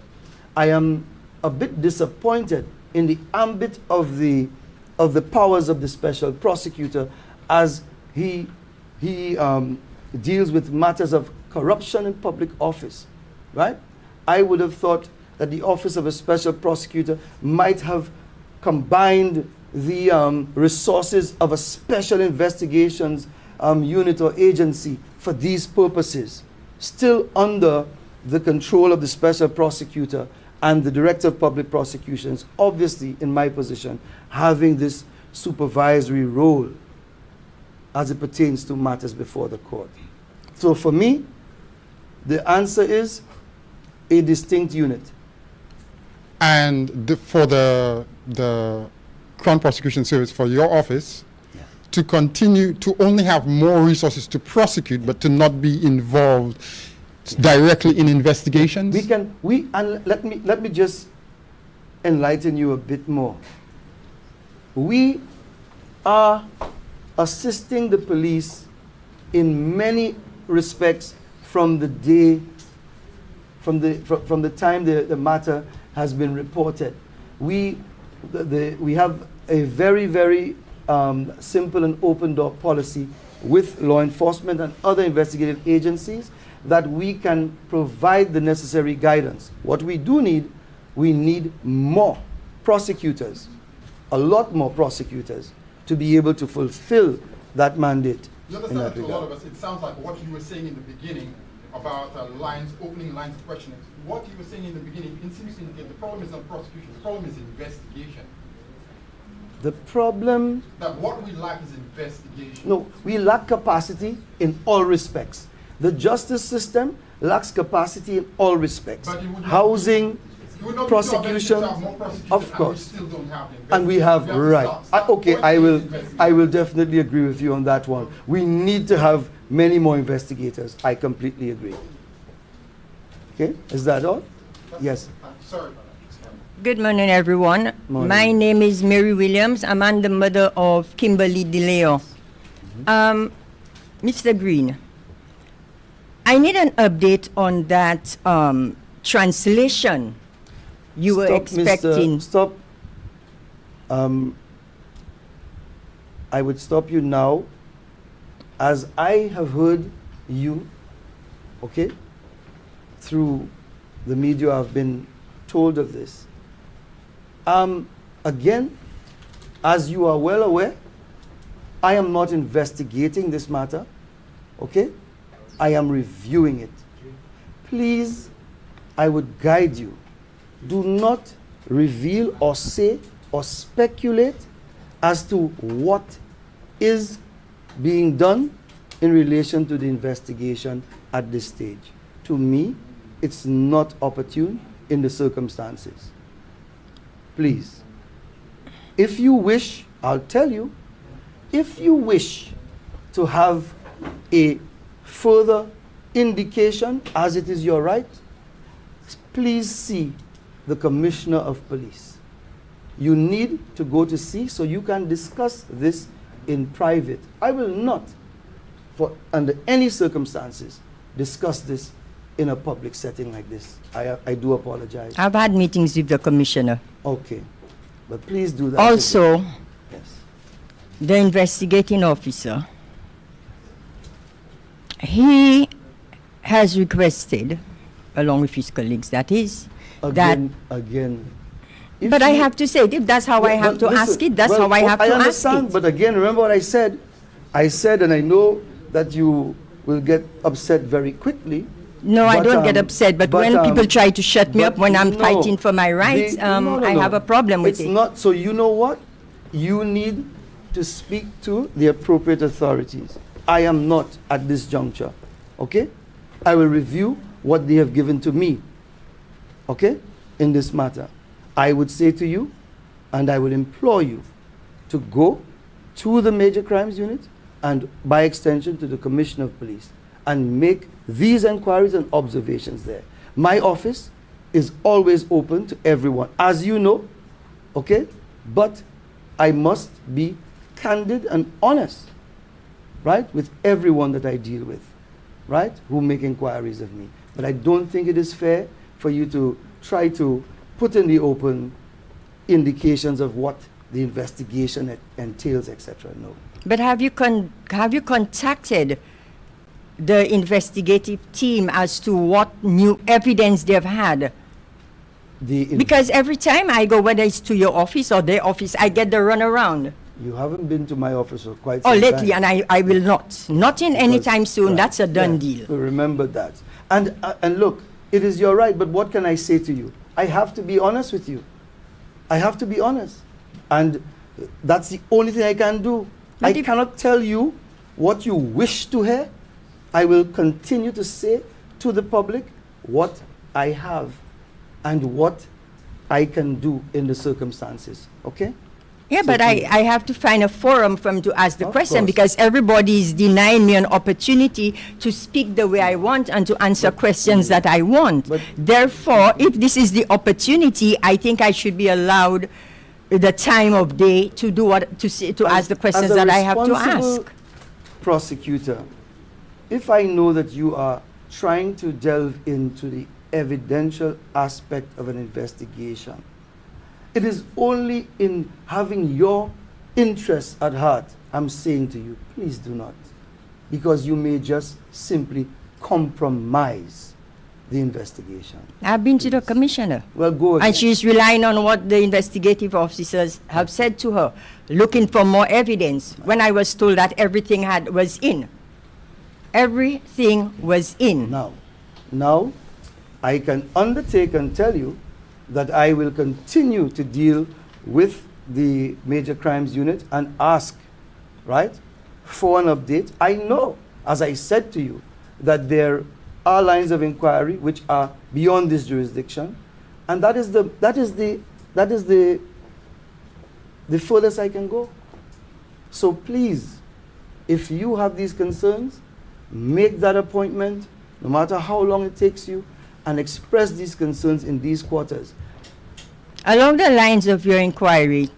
I am a bit disappointed in the ambit of the powers of the special prosecutor as he deals with matters of corruption in public office, right? I would have thought that the office of a special prosecutor might have combined the resources of a special investigations unit or agency for these purposes, still under the control of the special prosecutor and the director of public prosecutions, obviously in my position, having this supervisory role as it pertains to matters before the court. So for me, the answer is a distinct unit. And for the Crown Prosecution Service, for your office, to continue to only have more resources to prosecute, but to not be involved directly in investigations? Let me just enlighten you a bit more. We are assisting the police in many respects from the time the matter has been reported. We have a very, very simple and open door policy with law enforcement and other investigative agencies that we can provide the necessary guidance. What we do need, we need more prosecutors, a lot more prosecutors, to be able to fulfill that mandate. You understand that to a lot of us, it sounds like what you were saying in the beginning about opening lines of questioning. What you were saying in the beginning, it seems to indicate the problem is not prosecution, the problem is investigation. The problem... That what we lack is investigation. No, we lack capacity in all respects. The justice system lacks capacity in all respects. Housing, prosecution, of course. And we have, right. Okay, I will definitely agree with you on that one. We need to have many more investigators. I completely agree. Okay, is that all? Yes. Sorry. Good morning, everyone. Morning. My name is Mary Williams. I'm the mother of Kimberly DeLeo. Mr. Green, I need an update on that translation you were expecting. Stop. I would stop you now, as I have heard you, okay, through the media. I've been told of this. Again, as you are well aware, I am not investigating this matter, okay? I am reviewing it. Please, I would guide you. Do not reveal or say or speculate as to what is being done in relation to the investigation at this stage. To me, it's not opportune in the circumstances. Please. If you wish, I'll tell you, if you wish to have a further indication, as it is your right, please see the Commissioner of Police. You need to go to see so you can discuss this in private. I will not for, under any circumstances, discuss this in a public setting like this. I do apologize. I've had meetings with the commissioner. Okay. But please do that. Also, again. Yes. the investigating officer, he has requested, along with his colleagues, that is, Again. If but I you- have to say it. If that's how I Well, have to listen, ask it, that's well, how I have to ask understand, it. but again, remember what I said? I said, and I know that you will get upset very quickly. No, I but, don't get upset, but when people try to shut me but up when I'm no, fighting for my rights, no, I have a problem with it's it. not, so you know what? You need to speak to the appropriate authorities. I am not at this juncture, okay? I will review what they have given to me, okay, in this matter. I would say to you, and I will implore you, to go to the Major Crimes Unit and by extension to the Commissioner of Police and make these inquiries and observations there. My office is always open to everyone, as you know, okay? But I must be candid and honest, right, with everyone that I deal with, right, who make inquiries of me. But I don't think it is fair for you to try to put in the open indications of what the investigation entails, etc. No. But have you contacted the investigative team as to what new evidence they've had? Because every time I go, whether it's to your office or their office, I get the runaround. You haven't been to my office for quite some Oh, time. lately, and I will not. Not in any Because- time soon. right, That's a done yeah, deal. so remember that. And look, it is your right, but what can I say to you? I have to be honest with you. I have to be honest. And that's the only thing I can do. But I if- cannot tell you what you wish to hear. I will continue to say to the public what I have and what I can do in the circumstances. Okay? Yeah, So but please. I have to find a forum for him to ask the Of question course. because everybody is denying me an opportunity to speak the way I want and to answer questions that I want. but- Therefore, if this is the opportunity, I think I should be allowed the time of day to do what to ask the questions As a that I have to responsible ask. Prosecutor, if I know that you are trying to delve into the evidential aspect of an investigation, it is only in having your interests at heart I'm saying to you, please do not, because you may just simply compromise the investigation. I've been to the commissioner. Well, go ahead. And she's relying on what the investigative officers have said to her, looking for more evidence, when I was told that everything was in. Everything was in. Now, I can undertake and tell you that I will continue to deal with the Major Crimes Unit and ask, right, for an update. I know, as I said to you, that there are lines of inquiry which are beyond this jurisdiction, and that is the furthest I can go. So please, if you have these concerns, make that appointment, no matter how long it takes you, and express these concerns in these quarters. Along the lines of your inquiry,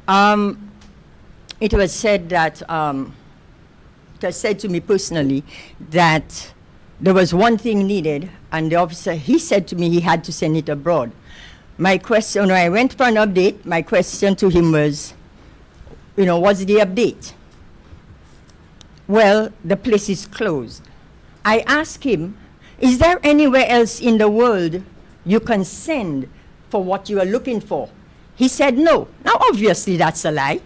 it was said that, it was said to me personally that there was one thing needed, and the officer, he said to me he had to send it abroad. My question, when I went for an update, my question to him was, what's the update? Well, the place is closed. I asked him, is there anywhere else in the world you can send for what you are looking for? He said no. Now, obviously, that's a lie.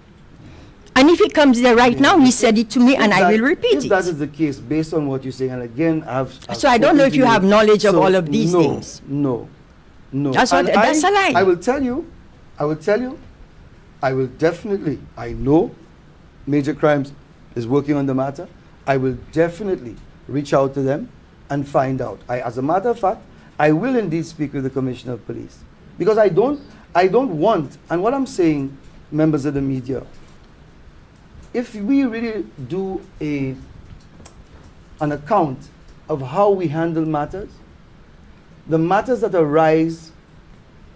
And if he comes there right now, he said it to me, and I will repeat If it. that is the case, based on what you're saying, and again, I've So I don't know spoken if to you have knowledge of all of these no, things. No. That's And that's a lie. I will tell you, I will definitely, I know Major Crimes is working on the matter. I will definitely reach out to them and find out. As a matter of fact, I will indeed speak with the Commissioner of Police. Because I don't want, and what I'm saying, members of the media, if we really do an account of how we handle matters, the matters that arise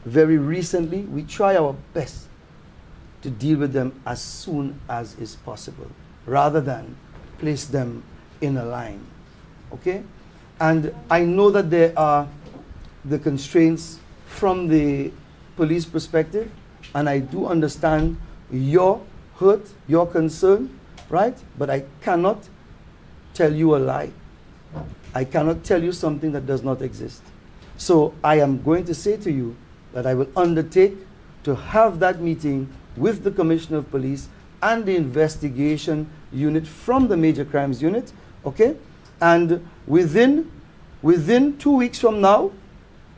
very recently, we try our best to deal with them as soon as is possible, rather than place them in a line. Okay? And I know that there are the constraints from the police perspective, and I do understand your hurt, your concern, right? But I cannot tell you a lie. I cannot tell you something that does not exist. So I am going to say to you that I will undertake to have that meeting with the Commissioner of Police and the investigation unit from the Major Crimes Unit, okay? And within 2 weeks from now,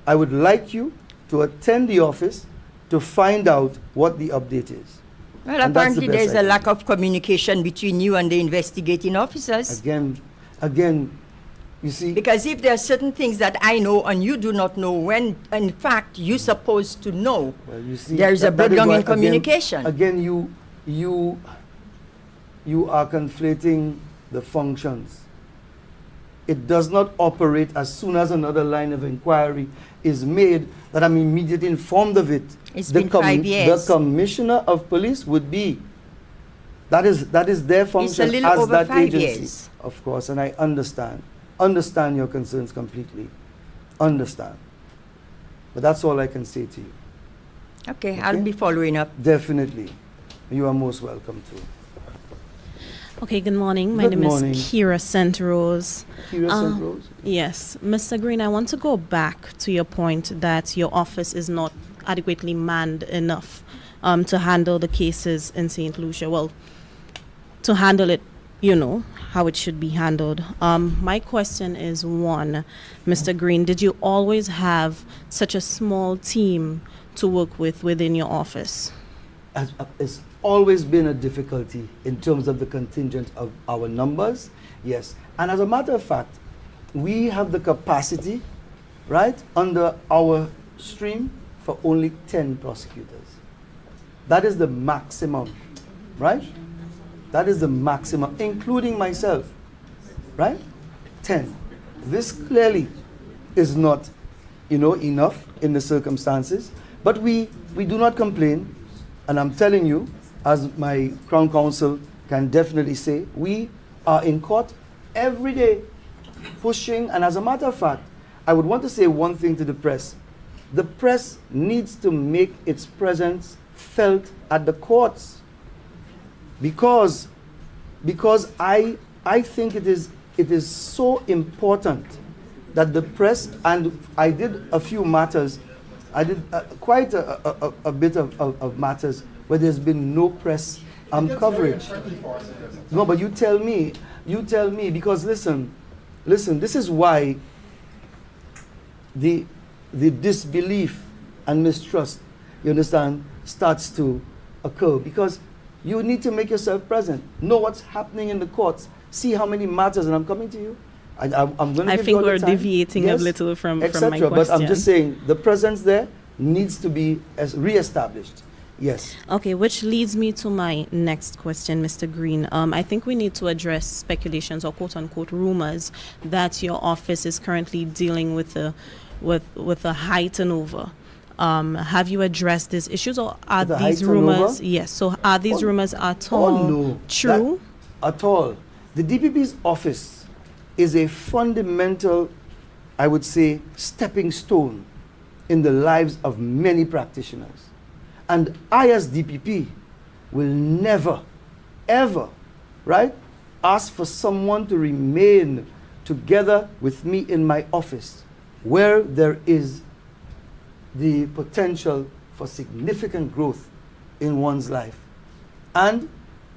I would like you to attend the office to find out what the update is. Well, And that's the apparently best there's I a can lack of communication between you and the investigating officers. Again, you see, Because if there are certain things that I know and you do not know, when in fact you're supposed to know, well, you see, there is a that is breakdown why, in communication. Again, you are conflating the functions. It does not operate as soon as another line of inquiry is made that I'm immediately informed of it. It's been 5 years. The Commissioner of Police would be. That is their function little as over that 5 agency. years. Of course, and I understand your concerns completely. Understand. But that's all I can say to you. Okay, I'll Okay. be following up. Definitely. You are most welcome to. Okay, good morning. My Good name morning. is Kira Centrose. Curious and Rose? Yes, Mr. Green, I want to go back to your point that your office is not adequately manned enough to handle the cases in St. Lucia. Well, to handle it, you know, how it should be handled. My question is, one, Mr. Green, did you always have such a small team to work with within your office? It's always been a difficulty in terms of the contingent of our numbers, yes. And as a matter of fact, we have the capacity, right, under our stream for only 10 prosecutors. That is the maximum, right? That is the maximum, including myself, right? 10. This clearly is not, enough in the circumstances, but we do not complain. And I'm telling you, as my Crown Counsel can definitely say, we are in court every day pushing. And as a matter of fact, I would want to say one thing to the press. The press needs to make its presence felt at the courts, because I think it is so important that the press, and I did a few matters, I did quite a bit of matters where there's been no press coverage. No, but you tell me, because listen, this is why the disbelief and mistrust, you understand, starts to occur, because you need to make yourself present, know what's happening in the courts, see how many matters, and I'm coming to you. I'm going to I give think you all the we're time. deviating Yes, a little from my etc. question. But I'm just saying the presence there needs to be re-established. Yes. Okay, which leads me to my next question, Mr. Green. I think we need to address speculations or quote-unquote rumors that your office is currently dealing with a high turnover. Have you addressed these issues, or are With a high these rumors? turnover? Yes. So are these Oh, rumors at all no. true? That- at all. The DPP's office is a fundamental, I would say, stepping stone in the lives of many practitioners. And I, as DPP, will never, ever, right, ask for someone to remain together with me in my office where there is the potential for significant growth in one's life. And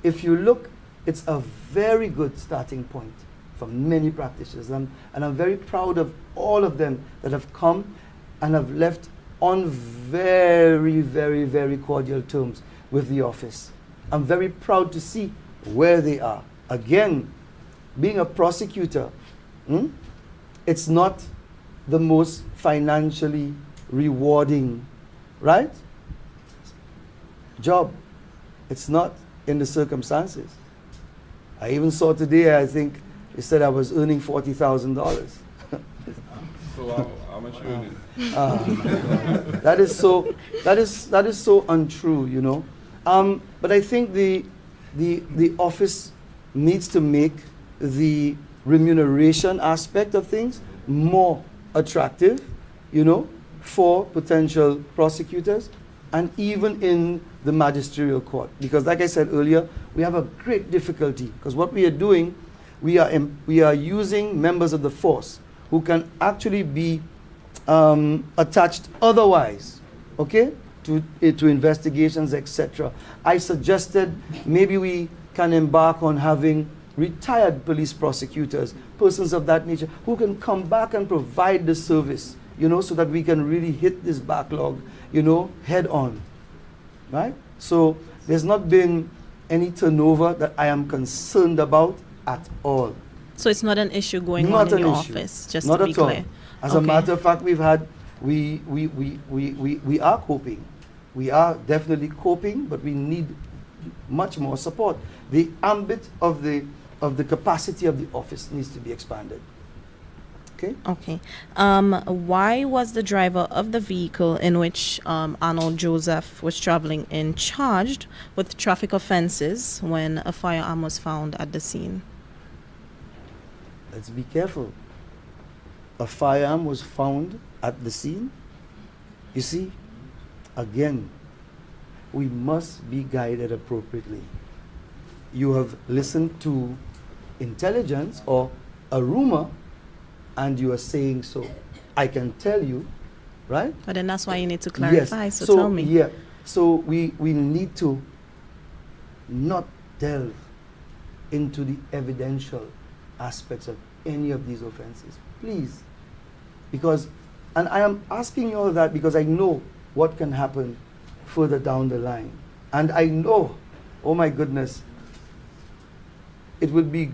if you look, it's a very good starting point for many practitioners. And I'm very proud of all of them that have come and have left on very, very, very cordial terms with the office. I'm very proud to see where they are. Again, being a prosecutor, it's not the most financially rewarding, right, job. It's not in the circumstances. I even saw today, I think, they said I was earning $40,000. So how much you earning? That is so untrue, you know. But I think the office needs to make the remuneration aspect of things more attractive, you know, for potential prosecutors and even in the magisterial court. Because like I said earlier, we have a great difficulty because what we are doing, we are using members of the force who can actually be attached otherwise, okay, to investigations, etc. I suggested maybe we can embark on having retired police prosecutors, persons of that nature, who can come back and provide the service, you know, so that we can really hit this backlog, you know, head on, right? So there's not been any turnover that I am concerned about at all. So it's not an issue going Not on in an your issue. office, just Not to be at all. clear. As a Okay. matter of fact, we are coping. We are definitely coping, but we need much more support. The ambit of the capacity of the office needs to be expanded. Okay? Okay. Why was the driver of the vehicle in which Arnold Joseph was traveling in charged with traffic offenses when a firearm was found at the scene? Let's be careful. A firearm was found at the scene. You see, again, we must be guided appropriately. You have listened to intelligence or a rumor, and you are saying so. I can tell you, right? But then that's why you need to clarify, Yes. so tell me. Yeah. So we need to not delve into the evidential aspects of any of these offenses, please. Because, and I am asking you all that because I know what can happen further down the line. And I know, oh my goodness, it would be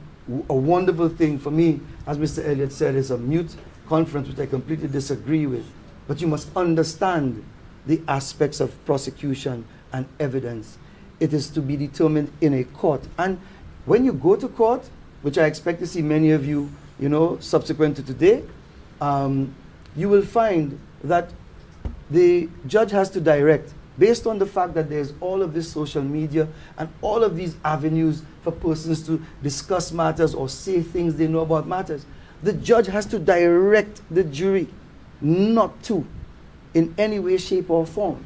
a wonderful thing for me, as Mr. Elliott said, it's a mute conference, which I completely disagree with. But you must understand the aspects of prosecution and evidence. It is to be determined in a court. And when you go to court, which I expect to see many of you, you know, subsequent to today, you will find that the judge has to direct based on the fact that there's all of this social media and all of these avenues for persons to discuss matters or say things they know about matters. The judge has to direct the jury not to, in any way, shape, or form,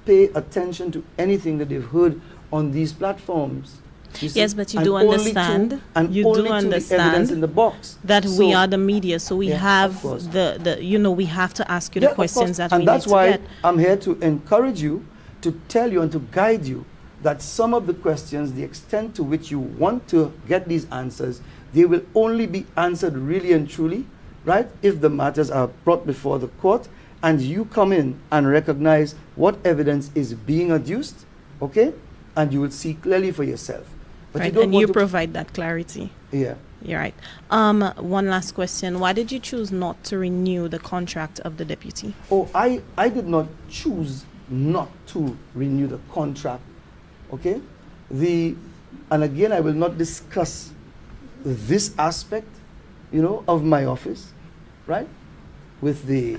pay attention to anything that they've heard on these platforms. You see? Yes, but you And do only understand. to- and You only do to the evidence understand in the box. that So- we are the media, so we Yeah, of have course. the you know, we have to ask you Yeah, the of course. questions that and we that's need why to get. I'm here to encourage you, to tell you and to guide you that some of the questions, the extent to which you want to get these answers, they will only be answered really and truly, right, if the matters are brought before the court and you come in and recognize what evidence is being adduced, okay, and you will see clearly for yourself. But Right, don't and want you to- provide that clarity. Yeah. You're right. One last question. Why did you choose not to renew the contract of the deputy? Oh, I did not choose not to renew the contract. Okay? And again, I will not discuss this aspect, you know, of my office, right? With the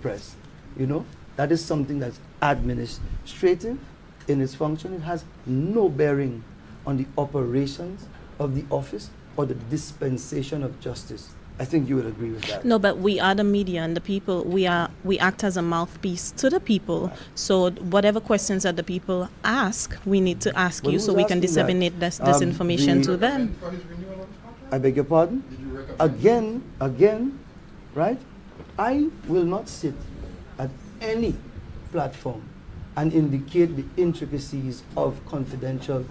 press. You know? That is something that's administrative in its function. It has no bearing on the operations of the office or the dispensation of justice. I think you would agree with that. No, but we are the media and the people. We act as a mouthpiece to the people. Right. So whatever questions that the people ask, we need to ask Well, you who's so we can asking that? disseminate this information to them. I beg your pardon? Again, right? I will not sit at any platform and indicate the intricacies of confidential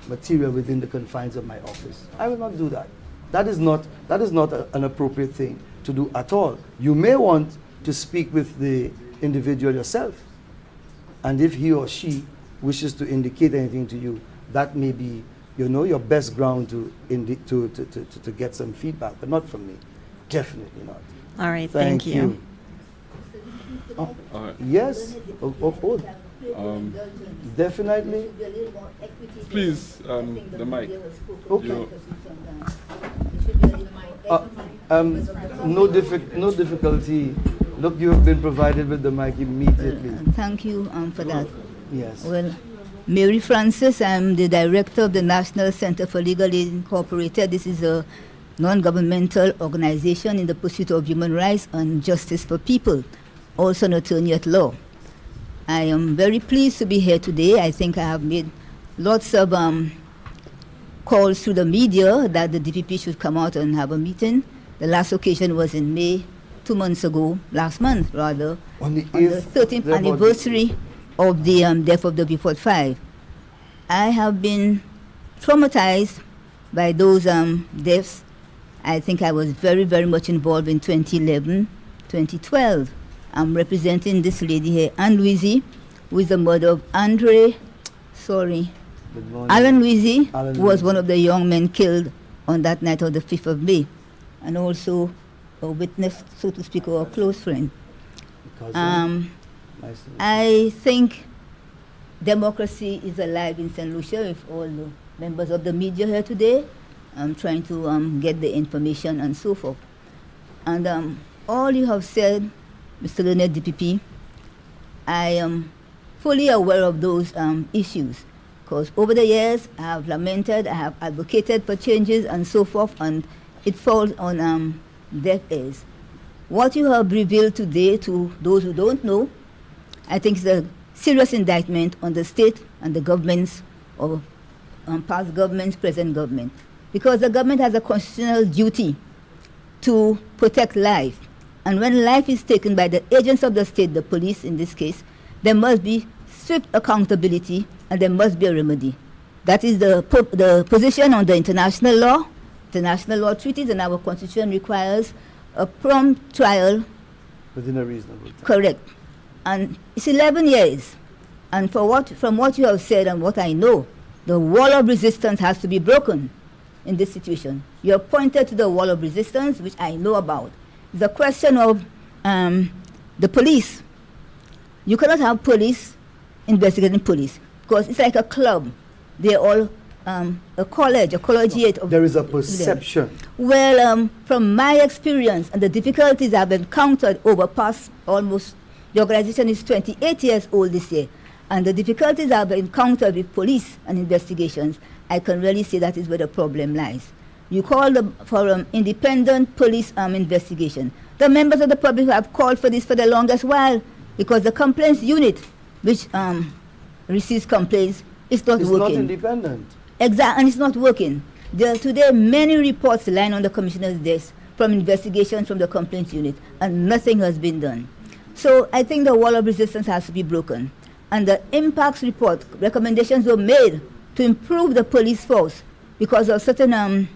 material within the confines of my office. I will not do that. That is not an appropriate thing to do at all. You may want to speak with the individual yourself, and if he or she wishes to indicate anything to you, that may be, you know, your best ground to get some feedback, but not from me. Definitely not. All right, thank you. Oh, All right. yes. Oh, definitely. Please, the mic. Okay. You- No difficulty. Look, you have been provided with the mic immediately. Thank you for that. Yes. Well, Mary Francis. I'm the director of the National Center for Legal Aid Incorporated. This is a non-governmental organization in the pursuit of human rights and justice for people, also an attorney at law. I am very pleased to be here today. I think I have made lots of calls to the media that the DPP should come out and have a meeting. The last occasion was in May, 2 months ago, last month rather, On the on the 13th anniversary of the death of the V45. I have been traumatized by those deaths. I think I was very, very much involved in 2011, 2012. I'm representing this lady here, Anne Louise, who is the mother of Alan Louise, Alan who was Louise. one of the young men killed on that night of the 5th of May, and also a witness, so to speak, or a close friend. I think democracy is alive in St. Lucia with all the members of the media here today. I'm trying to get the information and so forth. And all you have said, Mr. Leonard DPP, I am fully aware of those issues, because over the years I have lamented, I have advocated for changes and so forth, and it falls on deaf ears. What you have revealed today to those who don't know, I think is a serious indictment on the state and the governments, or past governments, present government, because the government has a constitutional duty to protect life. And when life is taken by the agents of the state, the police in this case, there must be swift accountability and there must be a remedy. That is the position on the international law treaties, and our constitution requires a prompt trial. Within a reasonable time. Correct. And it's 11 years. And from what you have said and what I know, the wall of resistance has to be broken in this situation. You have pointed to the wall of resistance, which I know about. The question of the police. You cannot have police investigating police, because it's like a club. They're all a collegiate of There is a perception. Well, from my experience and the difficulties I've encountered over past almost, the organization is 28 years old this year, and the difficulties I've encountered with police and investigations, I can really say that is where the problem lies. You call for independent police investigation. The members of the public have called for this for the longest while, because the complaints unit, which receives complaints, is not It's working. not independent. Exactly, and it's not working. There are today many reports lying on the commissioner's desk from investigations from the complaints unit, and nothing has been done. So I think the wall of resistance has to be broken. And the impacts report, recommendations were made to improve the police force because of certain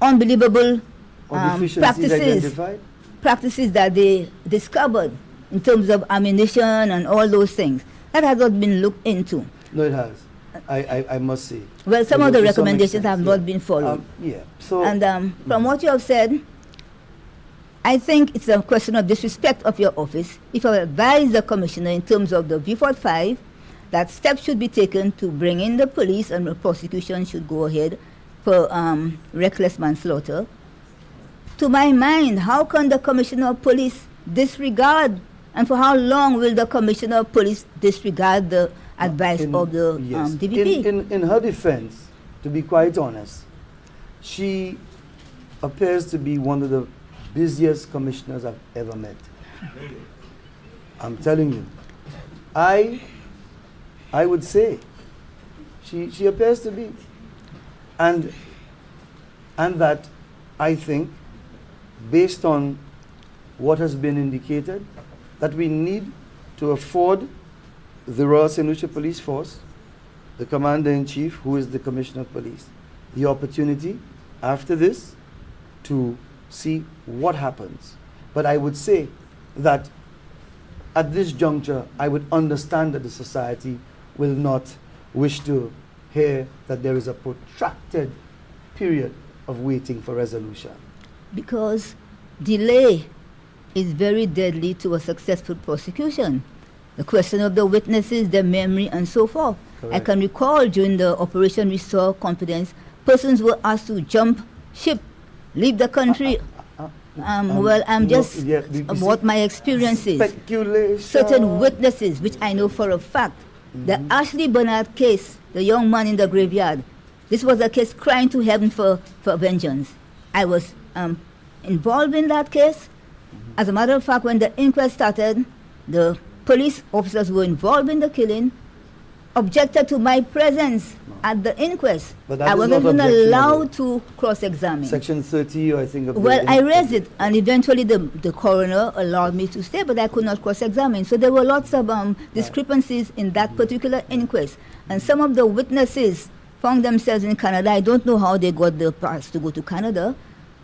unbelievable Or deficiencies identified. practices that they discovered in terms of ammunition and all those things. That has not been looked into. No, it has. I must say. Well, some of the To some recommendations extent, have yeah. not been followed. Yeah. So. And from what you have said, I think it's a question of disrespect of your office. If I advise the commissioner in terms of the V45, that steps should be taken to bring in the police and the prosecution should go ahead for reckless manslaughter. To my mind, how can the commissioner of police disregard, and for how long will the commissioner of police disregard the advice of the Yes. DPP? In her defense, to be quite honest, she appears to be one of the busiest commissioners I've ever met. I'm telling you. I would say she appears to be. And that I think, based on what has been indicated, that we need to afford the Royal St. Lucia Police Force, the Commander-in-Chief, who is the Commissioner of Police, the opportunity after this to see what happens. But I would say that at this juncture, I would understand that the society will not wish to hear that there is a protracted period of waiting for resolution. Because delay is very deadly to a successful prosecution. The question of the witnesses, their memory, and so forth. I Correct. can recall during the Operation Restore Confidence, persons were asked to jump ship, leave the country. Well, I'm no, just yeah, we what see my experience is. Speculation. Certain witnesses, which I know for a fact, The Ashley Bernard case, the young man in the graveyard, this was a case crying to heaven for vengeance. I was involved in that case. As a matter of fact, when the inquest started, the police officers who were involved in the killing objected to my presence at the inquest. But that I is wasn't not even objectionable. allowed to cross-examine. Section 30, I think. Of the Well, I raised it, and eventually the coroner allowed me to stay, but I could not cross-examine. So there were lots of discrepancies in that particular inquest. And some of the witnesses found themselves in Canada. I don't know how they got the pass to go to Canada.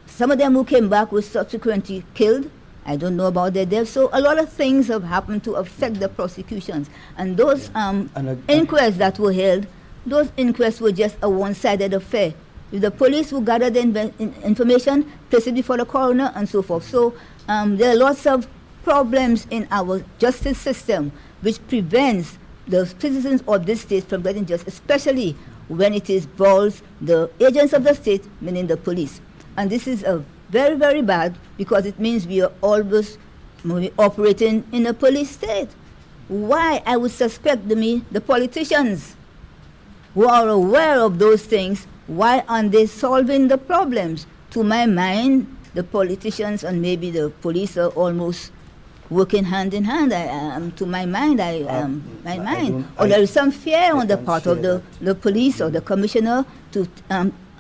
Some of them who came back were subsequently killed. I don't know about their deaths. So a lot of things have happened to affect the prosecutions. And those inquests that were held, those inquests were just a one-sided affair. If the police who gathered the information, placed it before the coroner, and so forth. So there are lots of problems in our justice system which prevents the citizens of this state from getting justice, especially when it involves the agents of the state, meaning the police. And this is very, very bad, because it means we are always operating in a police state. Why? I would suspect the politicians who are aware of those things, why aren't they solving the problems? To my mind, the politicians and maybe the police are almost working hand in hand. To my mind, or there is some fear on the part of the police or the commissioner to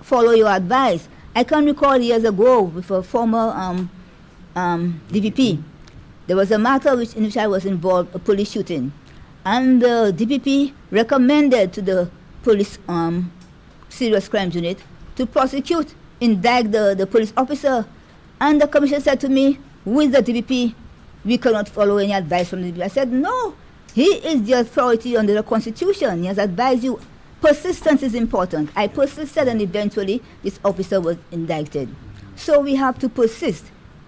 follow your advice. I can recall years ago with a former DPP, there was a matter in which I was involved, a police shooting. And the DPP recommended to the police serious crimes unit to prosecute, indict the police officer. And the commissioner said to me, who is the DPP? We cannot follow any advice from the DPP. I said, no, he is the authority under the Constitution. He has advised you. Persistence is important. I persisted, and eventually this officer was indicted. So we have to persist.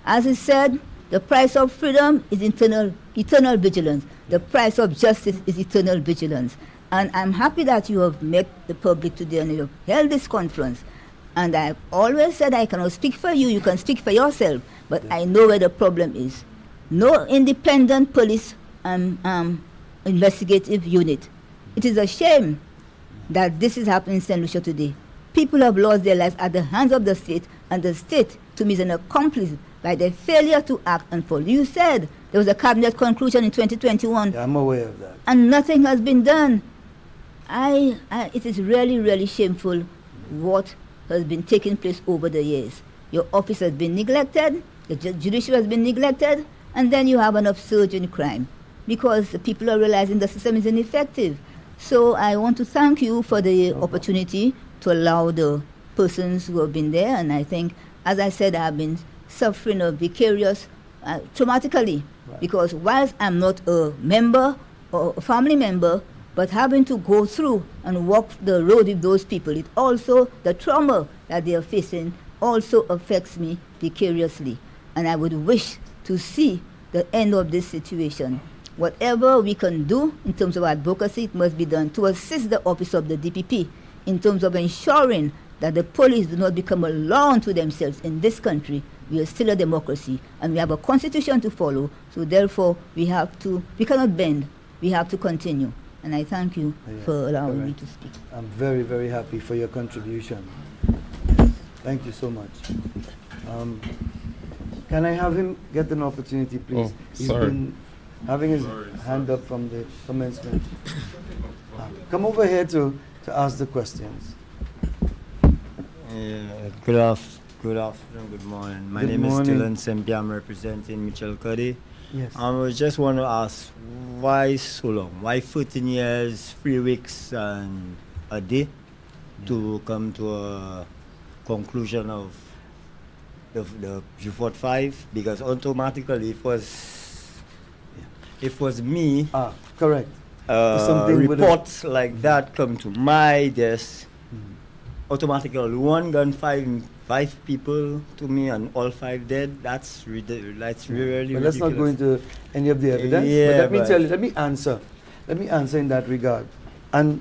As it said, the price of freedom is eternal vigilance. The price of justice is eternal vigilance. And I'm happy that you have met the public today and you have held this conference. And I've always said I cannot speak for you, you can speak for yourself, but I know where the problem is. No independent police investigative unit. It is a shame that this is happening in St. Lucia today. People have lost their lives at the hands of the state, and the state, to me, is an accomplice by their failure to act and follow. You said there was a cabinet conclusion in 2021. Yeah, I'm aware of that. And nothing has been done. It is really, really shameful what has been taking place over the years. Your office has been neglected, the judiciary has been neglected, and then you have an upsurge in crime because the people are realizing the system is ineffective. So I want to thank you for the opportunity to allow the persons who have been there. And I think, as I said, I have been suffering a vicarious, traumatically, because whilst I'm not a member or a family member, but having to go through and walk the road with those people, it also, the trauma that they are facing also affects me vicariously. And I would wish to see the end of this situation. Whatever we can do in terms of advocacy, it must be done to assist the office of the DPP in terms of ensuring that the police do not become a law unto themselves in this country. We are still a democracy, and we have a constitution to follow, so therefore we cannot bend, we have to continue. And I thank you for allowing me to speak. I'm very, very happy for your contribution. Thank you so much. Can I have him get an opportunity, please? He's been having his hand up from the commencement. Come over here to ask the questions. Good afternoon, good morning. My name is Dylan Sempia. I'm representing Mitchell Cuddy. Yes. I just want to ask, why so long? Why 14 years, 3 weeks, and a day to come to a conclusion of the report 5? Because automatically it was me. Correct. Reports like that come to my desk. Automatically, one gun, five people to me, and all 5 dead. That's really But ridiculous. let's not go into any of the evidence. Yeah, but let me answer. Let me answer in that regard. And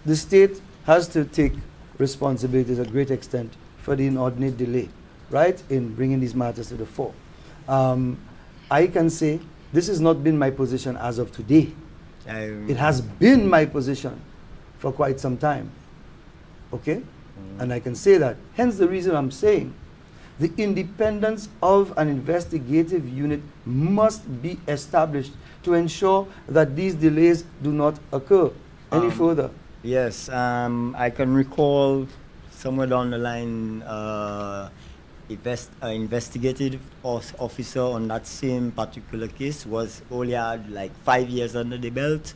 the state has to take responsibility to a great extent for the inordinate delay, right, in bringing these matters to the fore. I can say this has not been my position as of today. It has been my position for quite some time. Okay? And I can say that. Hence the reason I'm saying the independence of an investigative unit must be established to ensure that these delays do not occur any further. Yes, I can recall somewhere down the line, investigative officer on that same particular case was only had like 5 years under the belt.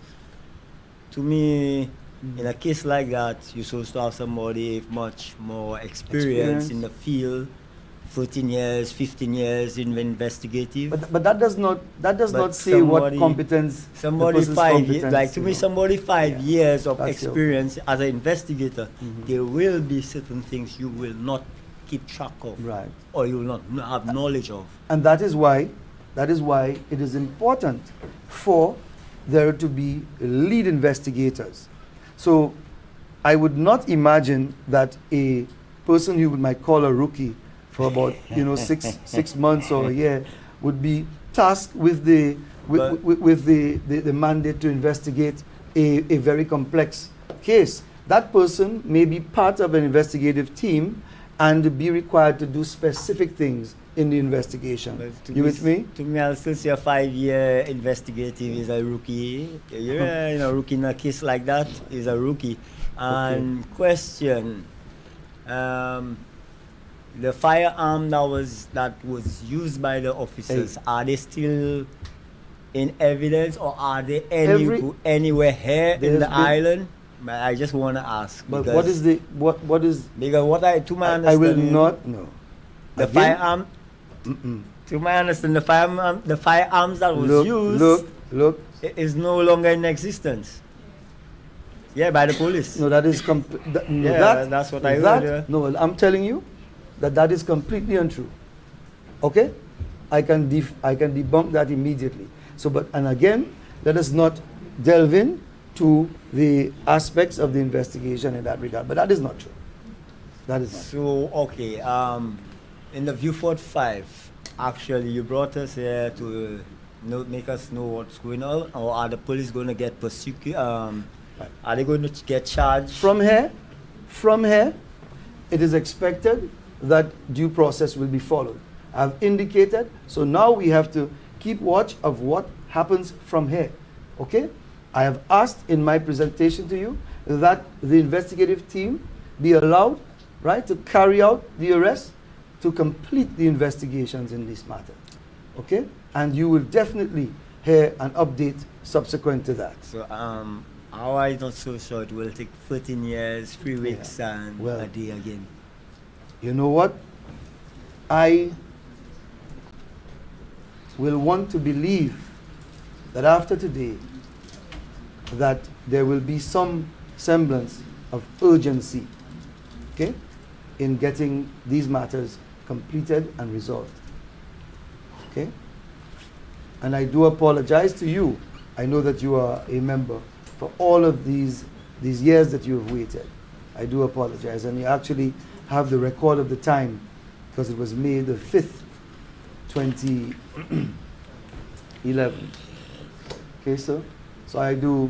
To me, in a case like that, you're supposed to have somebody with much more experience in the field. 14 years, 15 years in the investigative. But that does not say what competence. Somebody 5 years, like to me, somebody 5 Yeah. years of That's experience as an investigator, there will be certain things you will not keep track of, Right. or you will not have knowledge of. And that is why it is important for there to be lead investigators. So I would not imagine that a person you might call a rookie for about 6 months or a year would be tasked with the mandate to investigate a very complex case. That person may be part of an investigative team and be required to do specific things in the investigation. You with me? To me, I'll still say a 5-year investigative is a rookie. You're a rookie in a case like that is a rookie. And question, the firearm that was used by the officers, are they still in evidence, or are they anywhere here in the island? But I just want to ask. But what is the what is? Because what to my I understanding, will not know. the firearm. To my understanding, the firearms that was used look is no longer in existence. Yeah, by the police. No, that is that's what I heard. Yeah. No, I'm telling you that is completely untrue. Okay, I can debunk that immediately. So, and again, let us not delve in to the aspects of the investigation in that regard. But that is not true. That is not true. So okay, in the Viewfort 5, actually, you brought us here to make us know what's going on, or are the police going to get prosecuted? Are they going to get charged? From here, it is expected that due process will be followed. I've indicated, so now we have to keep watch of what happens from here. Okay? I have asked in my presentation to you that the investigative team be allowed, right, to carry out the arrest, to complete the investigations in this matter. Okay? And you will definitely hear an update subsequent to that. So, how are you not so sure it will take 13 years, 3 weeks, and a day again? You know what? I will want to believe that after today, that there will be some semblance of urgency, okay, in getting these matters completed and resolved. Okay? And I do apologize to you. I know that you are a member for all of these years that you have waited. I do apologize. And you actually have the record of the time, because it was May the 5th, 2011. Okay, sir? So I do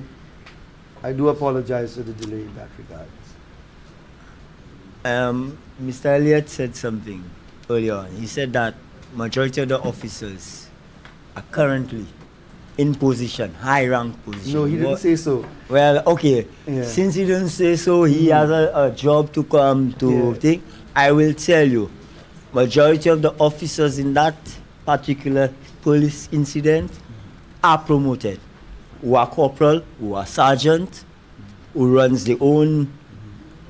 apologize for the delay in that regard. Mr. Elliott said something earlier on. He said that majority of the officers are currently in position, high rank position. No, he didn't say so. Well, okay. Yeah. Since he didn't say so, he has a job to come to think. I will tell you, majority of the officers in that particular police incident are promoted. Who are corporal, who are sergeant, who runs their own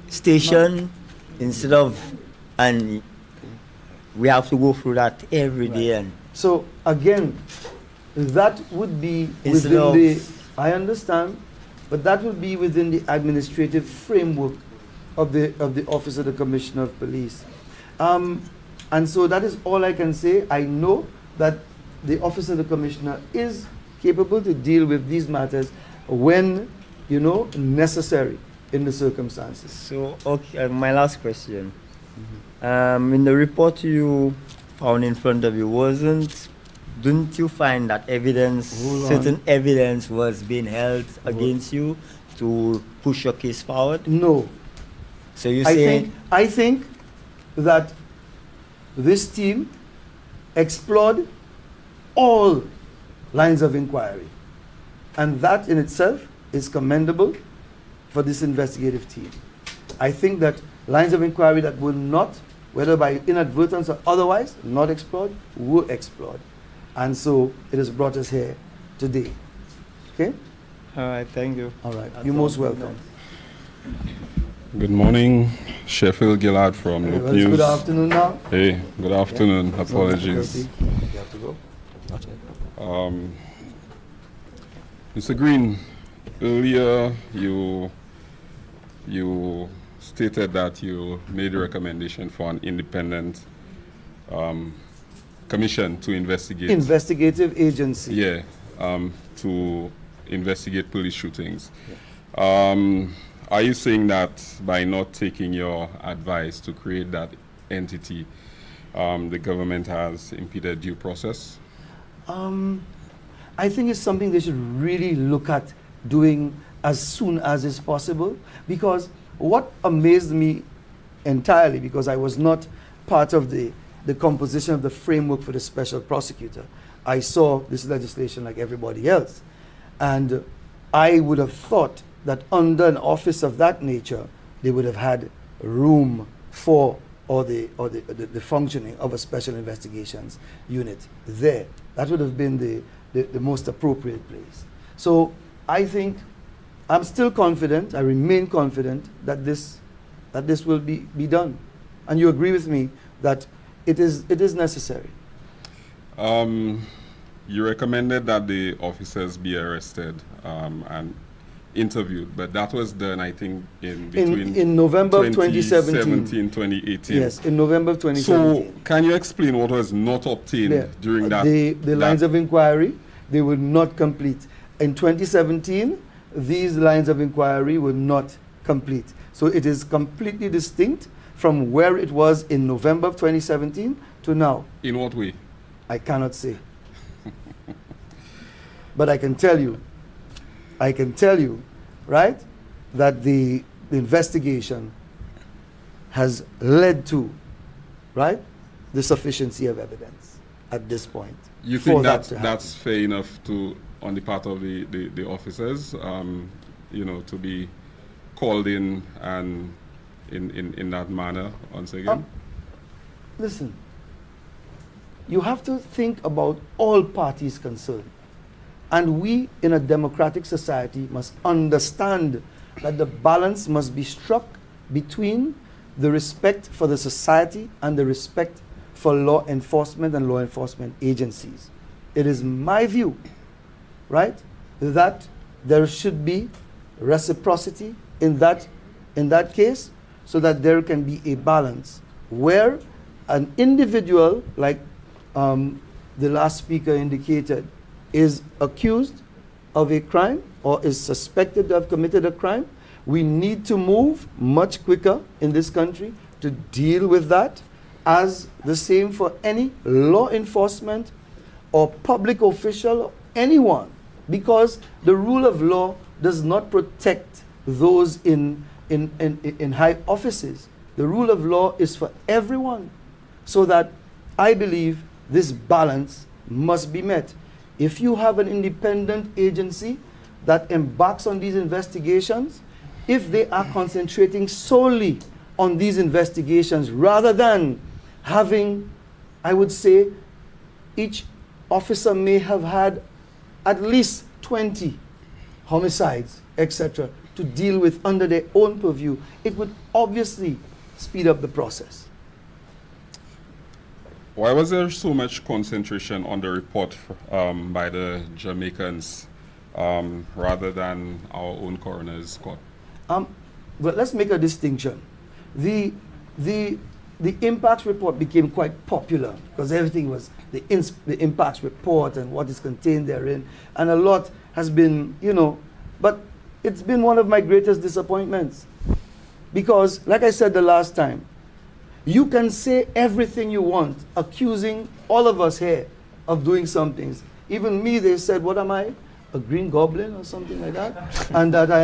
station instead of, and we have to go through that every day. And so again, that would be Instead within of- the, I understand, but that would be within the administrative framework of the Office of the Commissioner of Police. And so that is all I can say. I know that the Office of the Commissioner is capable to deal with these matters when, necessary in the circumstances. so, okay, my last question. In the report you found in front of you, wasn't didn't you find that evidence, Hold on. certain evidence was being held against you to push your case forward? No. So you I say think that this team explored all lines of inquiry. And that in itself is commendable for this investigative team. I think that lines of inquiry that were not, whether by inadvertence or otherwise, not explored, were explored. And so it has brought us here today. Okay? all right, thank you. All right. You're most welcome. Good morning, Sheffield Gillard from Loop Well, News. good afternoon now. Hey, good afternoon. Yeah. Apologies. You have to go. Mr. Green, earlier you stated that you made a recommendation for an independent commission to investigate. Investigative agency. Yeah, to investigate police shootings. Are you saying that by not taking your advice to create that entity, the government has impeded due process? I think it's something they should really look at doing as soon as is possible, because what amazed me entirely, because I was not part of the composition of the framework for the special prosecutor. I saw this legislation like everybody else, and I would have thought that under an office of that nature, they would have had room for the functioning of a special investigations unit there. That would have been the most appropriate place. So I think I'm still confident, I remain confident that this will be done. And you agree with me that it is necessary. You recommended that the officers be arrested and interviewed, but that was done, I think, in November of 2017. 2018. Yes, in November of 2017. So, can you explain what was not obtained during that? The lines of inquiry, they were not complete. In 2017, these lines of inquiry were not complete. So it is completely distinct from where it was in November of 2017 to now. In what way? I cannot say. But I can tell you, right, that the investigation has led to, right, the sufficiency of evidence at this point. You think that's fair enough on the part of the officers, to be called in and in that manner once again? Listen, you have to think about all parties concerned. And we, in a democratic society, must understand that the balance must be struck between the respect for the society and the respect for law enforcement and law enforcement agencies. It is my view, right, that there should be reciprocity in that case, so that there can be a balance where an individual, like the last speaker indicated, is accused of a crime or is suspected to have committed a crime. We need to move much quicker in this country to deal with that, as the same for any law enforcement or public official or anyone, because the rule of law does not protect those in high offices. The rule of law is for everyone, so that I believe this balance must be met. If you have an independent agency that embarks on these investigations, if they are concentrating solely on these investigations rather than having, I would say, each officer may have had at least 20 homicides, etc., to deal with under their own purview, it would obviously speed up the process. Why was there so much concentration on the report by the Jamaicans rather than our own coroner's court? But let's make a distinction. The impacts report became quite popular because everything was the impacts report and what is contained therein, and a lot has been, but it's been one of my greatest disappointments, because, like I said the last time, you can say everything you want, accusing all of us here of doing some things. Even me, they said, what am I? A green goblin or something like that? And that I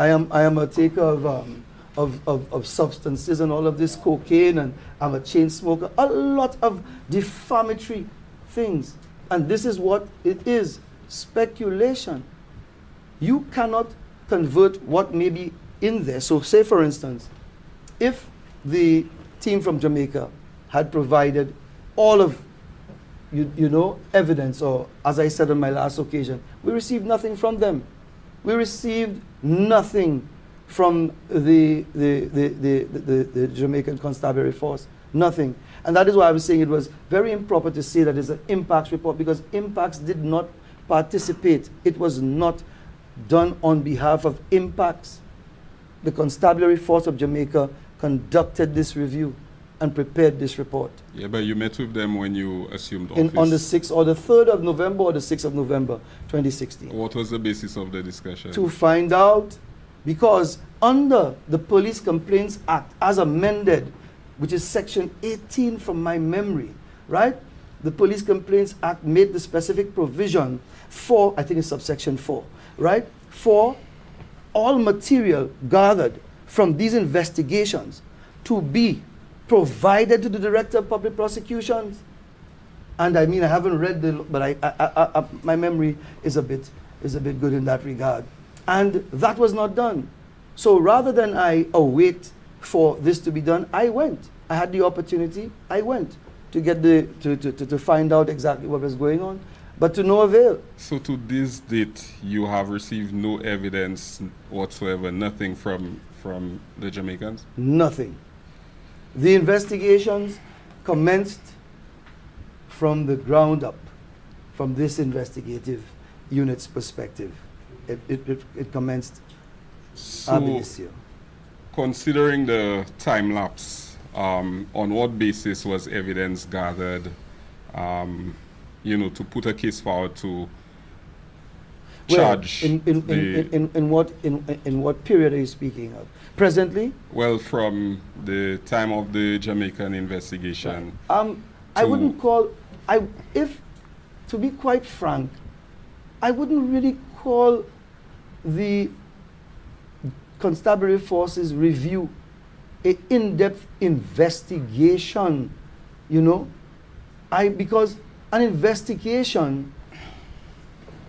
am a taker of substances and all of this cocaine, and I'm a chain smoker. A lot of defamatory things. And this is what it is, speculation. You cannot convert what may be in there. So say, for instance, if the team from Jamaica had provided all of evidence, or as I said on my last occasion, we received nothing from them. We received nothing from the Jamaican Constabulary Force. Nothing. And that is why I was saying it was very improper to say that it's an impacts report, because impacts did not participate. It was not done on behalf of impacts. The Constabulary Force of Jamaica conducted this review and prepared this report. Yeah, but you met with them when you assumed office. On the 6th or the 3rd of November or the 6th of November 2016. What was the basis of the discussion? To find out, because under the Police Complaints Act, as amended, which is section 18 from my memory, right? The Police Complaints Act made the specific provision for, I think it's subsection 4, right? For all material gathered from these investigations to be provided to the Director of Public Prosecutions. And I mean, I haven't read the, but my memory is a bit good in that regard. And that was not done. So rather than I await for this to be done, I went. I had the opportunity, I went to get to find out exactly what was going on, but to no avail. So to this date, you have received no evidence whatsoever, nothing from the Jamaicans? Nothing. The investigations commenced from the ground up, from this investigative unit's perspective. It commenced ab initio. Considering the time lapse, on what basis was evidence gathered, to put a case forward to charge? In what period are you speaking of? Presently? Well, from the time of the Jamaican investigation. I wouldn't call, to be quite frank, I wouldn't really call the Constabulary Force's review an in-depth investigation, because an investigation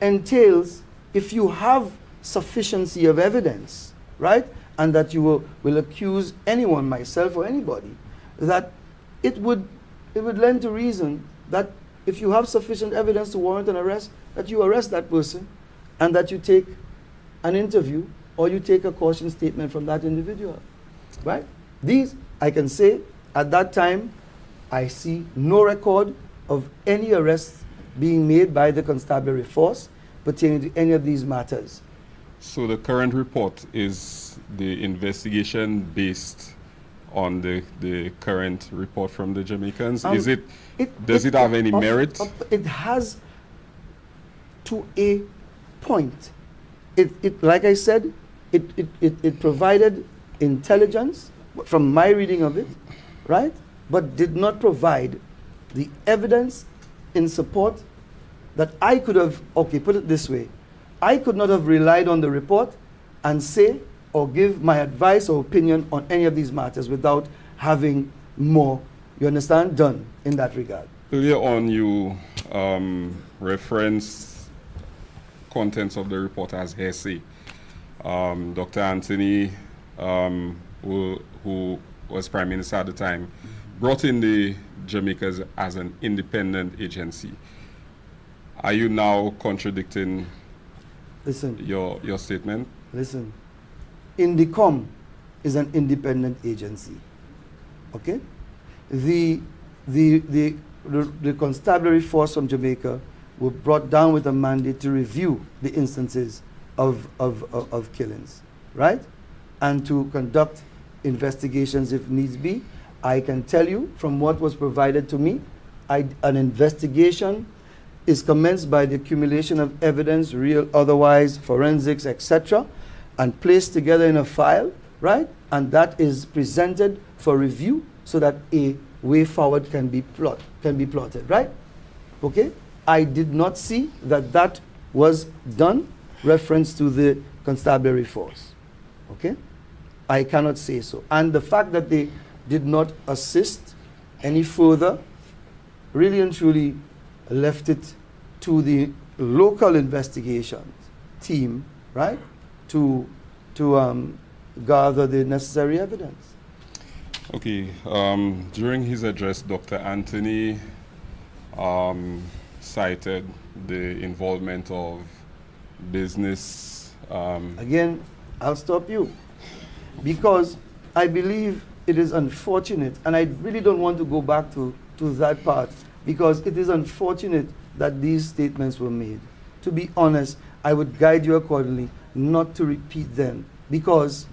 entails, if you have sufficiency of evidence, right, and that you will accuse anyone, myself or anybody, that it would lend to reason that if you have sufficient evidence to warrant an arrest, that you arrest that person and that you take an interview or you take a caution statement from that individual, right? These, I can say, at that time, I see no record of any arrests being made by the Constabulary Force pertaining to any of these matters. So the current report is the investigation based on the current report from the Jamaicans? Does it have any merit? It has, to a point. Like I said, it provided intelligence from my reading of it, right? But did not provide the evidence in support that I could have, okay, put it this way, I could not have relied on the report and say or give my advice or opinion on any of these matters without having more, you understand, done in that regard. Earlier on, you referenced contents of the report as hearsay. Dr. Anthony, who was Prime Minister at the time, brought in the Jamaicans as an independent agency. Are you now contradicting your statement? Listen, Indicom is an independent agency. Okay? The Constabulary Force from Jamaica were brought down with a mandate to review the instances of killings, right? And to conduct investigations if needs be. I can tell you from what was provided to me, an investigation is commenced by the accumulation of evidence, real, otherwise, forensics, etc., and placed together in a file, right? And that is presented for review so that a way forward can be plotted, right? Okay? I did not see that that was done, reference to the constabulary force. Okay? I cannot say so. And the fact that they did not assist any further really and truly left it to the local investigation team, right, to gather the necessary evidence. Okay. During his address, Dr. Anthony cited the involvement of business. Again, I'll stop you because I believe it is unfortunate, and I really don't want to go back to that part, because it is unfortunate that these statements were made. To be honest, I would guide you accordingly not to repeat them because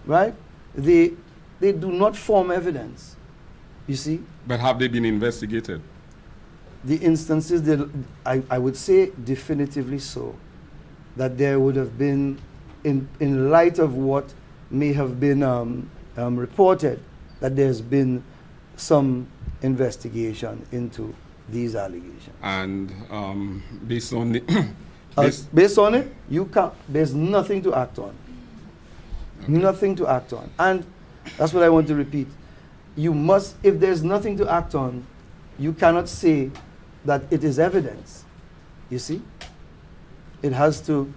right, they do not form evidence, you see. But have they been investigated? The instances, I would say definitively so, that there would have been, in light of what may have been reported, that there's been some investigation into these allegations. And based on the based on it, there's nothing to act on. Okay. Nothing to act on. And that's what I want to repeat. You must, if there's nothing to act on, you cannot say that it is evidence. You see? It has to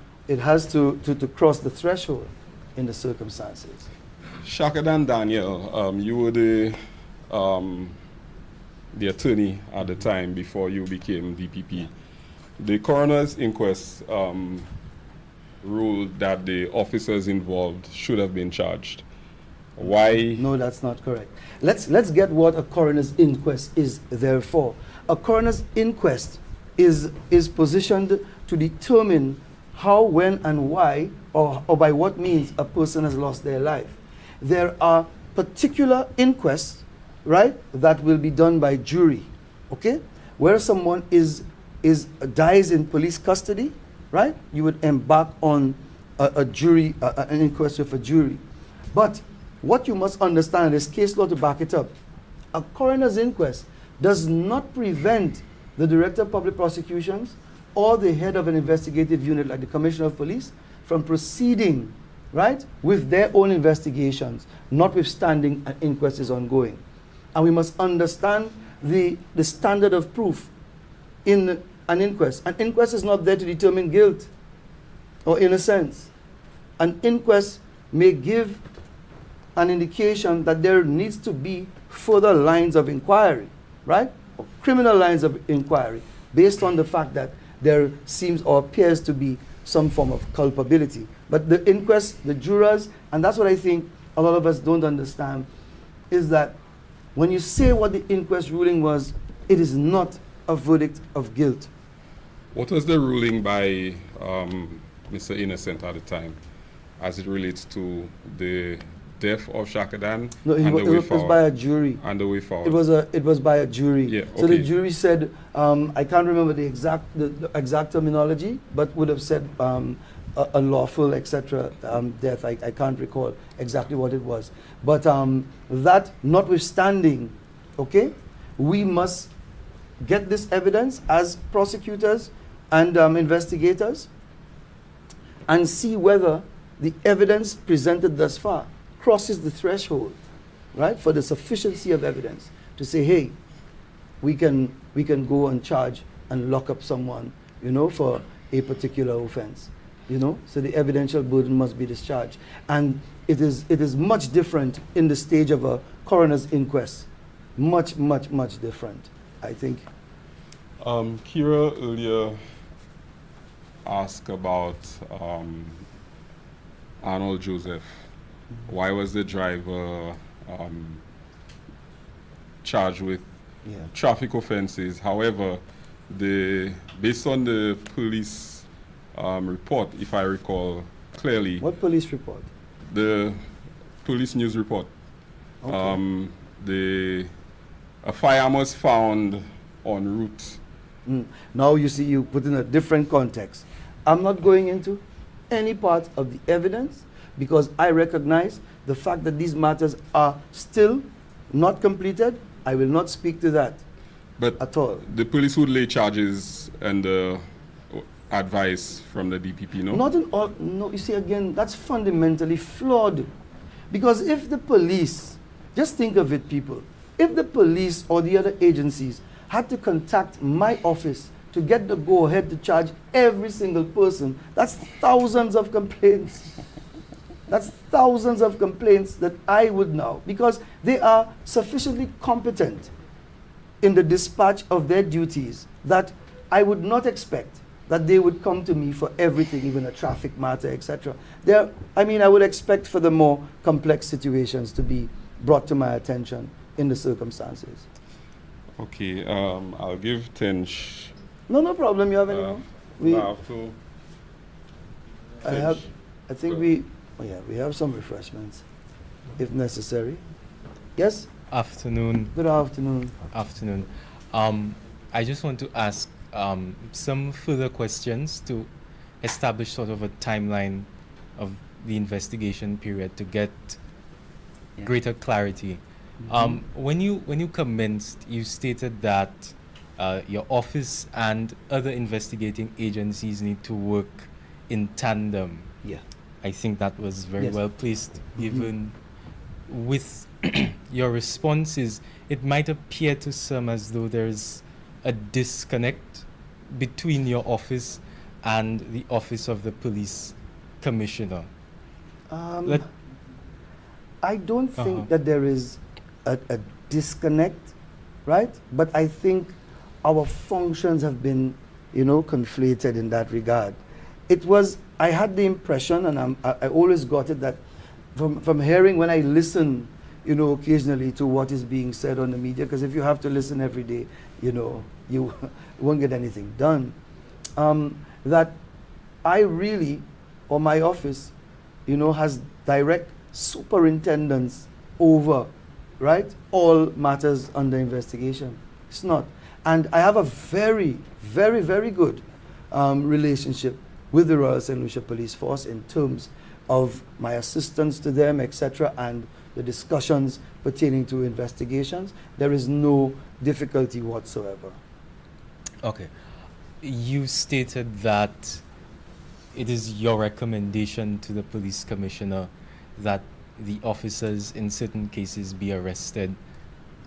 cross the threshold in the circumstances. Shakadan Daniel, you were the attorney at the time before you became DPP. The coroner's inquest ruled that the officers involved should have been charged. Why? No, that's not correct. Let's get what a coroner's inquest is there for. A coroner's inquest is positioned to determine how, when, and why, or by what means a person has lost their life. There are particular inquests, right, that will be done by jury, okay? Where someone dies in police custody, right? You would embark on a jury, an inquest with a jury. But what you must understand is case law to back it up. A coroner's inquest does not prevent the Director of Public Prosecutions or the head of an investigative unit like the Commissioner of Police from proceeding, right, with their own investigations, notwithstanding an inquest is ongoing. And we must understand the standard of proof in an inquest. An inquest is not there to determine guilt or innocence. An inquest may give an indication that there needs to be further lines of inquiry, right? Or criminal lines of inquiry, based on the fact that there seems or appears to be some form of culpability. But the inquest, the jurors, and that's what I think a lot of us don't understand, is that when you say what the inquest ruling was, it is not a verdict of guilt. What was the ruling by Mr. Innocent at the time as it relates to the death of Shakadan? No, it was by a jury. And the way forward. It was by a jury. Yeah, okay. So the jury said, I can't remember the exact terminology, but would have said a lawful, etc. Death. I can't recall exactly what it was. But that notwithstanding, okay, we must get this evidence as prosecutors and investigators and see whether the evidence presented thus far crosses the threshold, right, for the sufficiency of evidence to say, hey, we can go and charge and lock up someone, you know, for a particular offense, you know. So the evidential burden must be discharged, and it is much different in the stage of a coroner's inquest, much different, I think. Kira earlier asked about Arnold Joseph. Why was the driver charged with traffic offenses? However, based on the police report, if I recall clearly. What police report? The police news report. Okay. A firearm was found en route. Now you see, you put in a different context. I'm not going into any part of the evidence because I recognize the fact that these matters are still not completed. I will not speak to that. But at all. the police would lay charges and advice from the DPP, no? Not in all, no, you see, again, that's fundamentally flawed. Because if the police, just think of it, people, if the police or the other agencies had to contact my office to get the go-ahead to charge every single person, that's thousands of complaints. That's thousands of complaints that I would now, because they are sufficiently competent in the dispatch of their duties that I would not expect that they would come to me for everything, even a traffic matter, etc. I mean, I would expect for the more complex situations to be brought to my attention in the circumstances. Okay, I'll give Tench. No problem. You have any more? I think we have some refreshments, if necessary. Yes? Afternoon. Good afternoon. Afternoon. I just want to ask some further questions to establish sort of a timeline of the investigation period to get greater clarity. When you commenced, you stated that your office and other investigating agencies need to work in tandem. Yeah. I think that was very Yes. well placed. Even with your responses, it might appear to some as though there's a disconnect between your office and the office of the police commissioner. I don't think that there is a disconnect, right? But I think our functions have been, conflated in that regard. I had the impression, and I always got it, that from hearing, when I listen, occasionally to what is being said on the media, because if you have to listen every day, you won't get anything done, that I really, or my office, has direct superintendence over, right, all matters under investigation. It's not. And I have a very, very, very good relationship with the Royal St. Lucia Police Force in terms of my assistance to them, etc., and the discussions pertaining to investigations. There is no difficulty whatsoever. Okay. You stated that it is your recommendation to the police commissioner that the officers in certain cases be arrested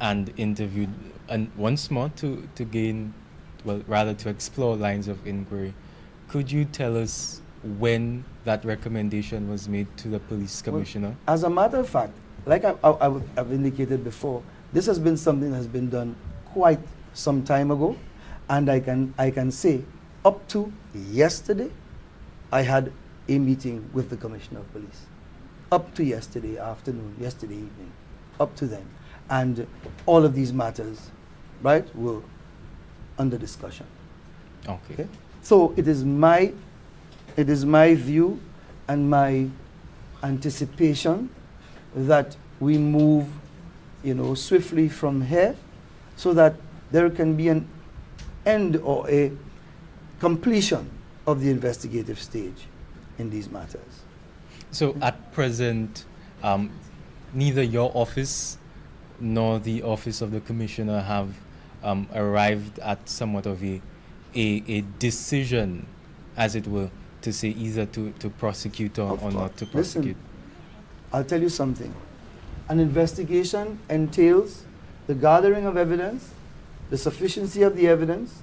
and interviewed, and once more to gain, well, rather to explore lines of inquiry. Could you tell us when that recommendation was made to the police commissioner? Well, as a matter of fact, like I've indicated before, this has been something that has been done quite some time ago, and I can say up to yesterday, I had a meeting with the Commissioner of Police. Up to yesterday afternoon, yesterday evening, up to then. And all of these matters, right, were under discussion. Okay. So it is my view and my anticipation that we move, swiftly from here, so that there can be an end or a completion of the investigative stage in these matters. So at present, neither your office nor the office of the commissioner have arrived at somewhat of a decision, as it were, to say either to prosecute or not to prosecute. Listen, I'll tell you something. An investigation entails the gathering of evidence, the sufficiency of the evidence,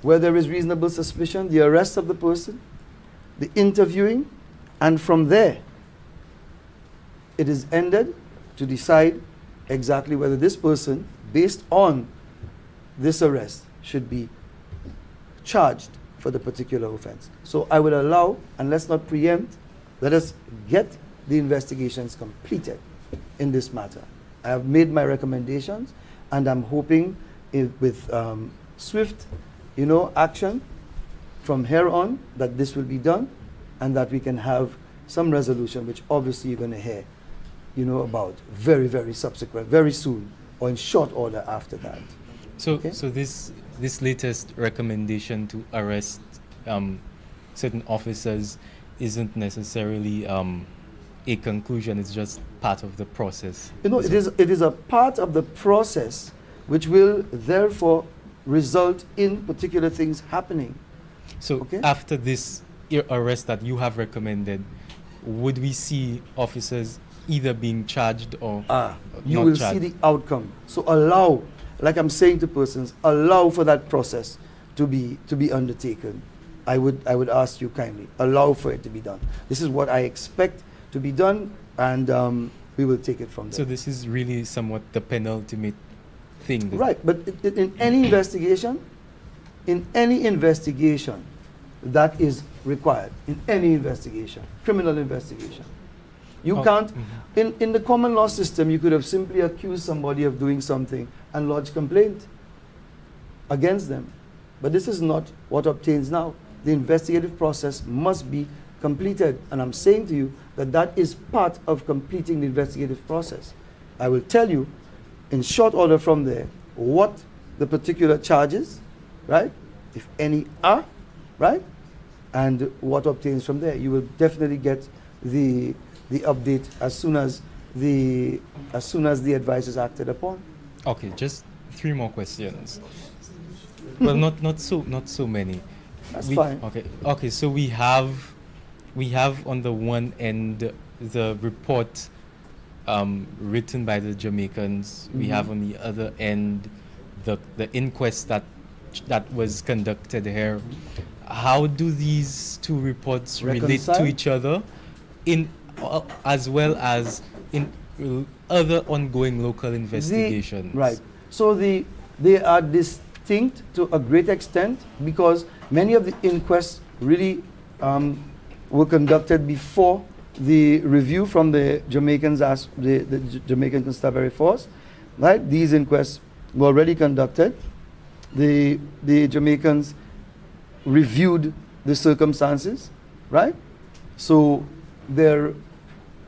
where there is reasonable suspicion, the arrest of the person, the interviewing, and from there, it is ended to decide exactly whether this person, based on this arrest, should be charged for the particular offense. So I would allow, and let's not preempt, let us get the investigations completed in this matter. I have made my recommendations, and I'm hoping with swift, action from here on that this will be done, and that we can have some resolution, which obviously you're going to hear, about very, very subsequent, very soon, or in short order after that. So, Okay? so this latest recommendation to arrest certain officers isn't necessarily a conclusion. It's just part of the process. It is a part of the process which will therefore result in particular things happening. So Okay. after this arrest that you have recommended, would we see officers either being charged or You not will charged? see the outcome. So allow, like I'm saying to persons, allow for that process to be undertaken. I would ask you kindly, allow for it to be done. This is what I expect to be done, and we will take it from there. So this is really somewhat the penultimate thing. Right, but in any investigation, that is required, in any investigation, criminal investigation. You can't, in the common law system, you could have simply accused somebody of doing something and lodge complaint against them. But this is not what obtains now. The investigative process must be completed. And I'm saying to you that that is part of completing the investigative process. I will tell you in short order from there what the particular charges, right, if any are, right, and what obtains from there. You will definitely get the update as soon as the advice is acted upon. Okay, just 3 more questions. Well, not so many. That's fine. Okay. So we have on the one end the report written by the Jamaicans. We have on the other end the inquest that was conducted here. How do these 2 reports relate to Reconcile? each other, as well as in other ongoing local investigations? Right. So they are distinct to a great extent because many of the inquests really were conducted before the review from the Jamaicans, as the Jamaican Constabulary Force. Right. These inquests were already conducted. The Jamaicans reviewed the circumstances. Right. So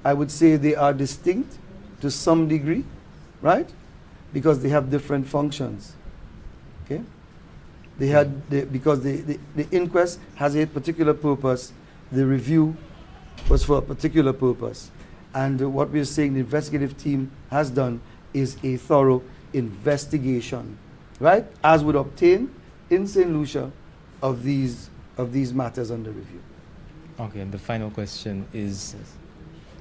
I would say they are distinct to some degree, right? Because they have different functions. Okay? Because the inquest has a particular purpose, the review was for a particular purpose. And what we're saying the investigative team has done is a thorough investigation, right? As would obtain in St. Lucia of these matters under review. Okay, and the final question is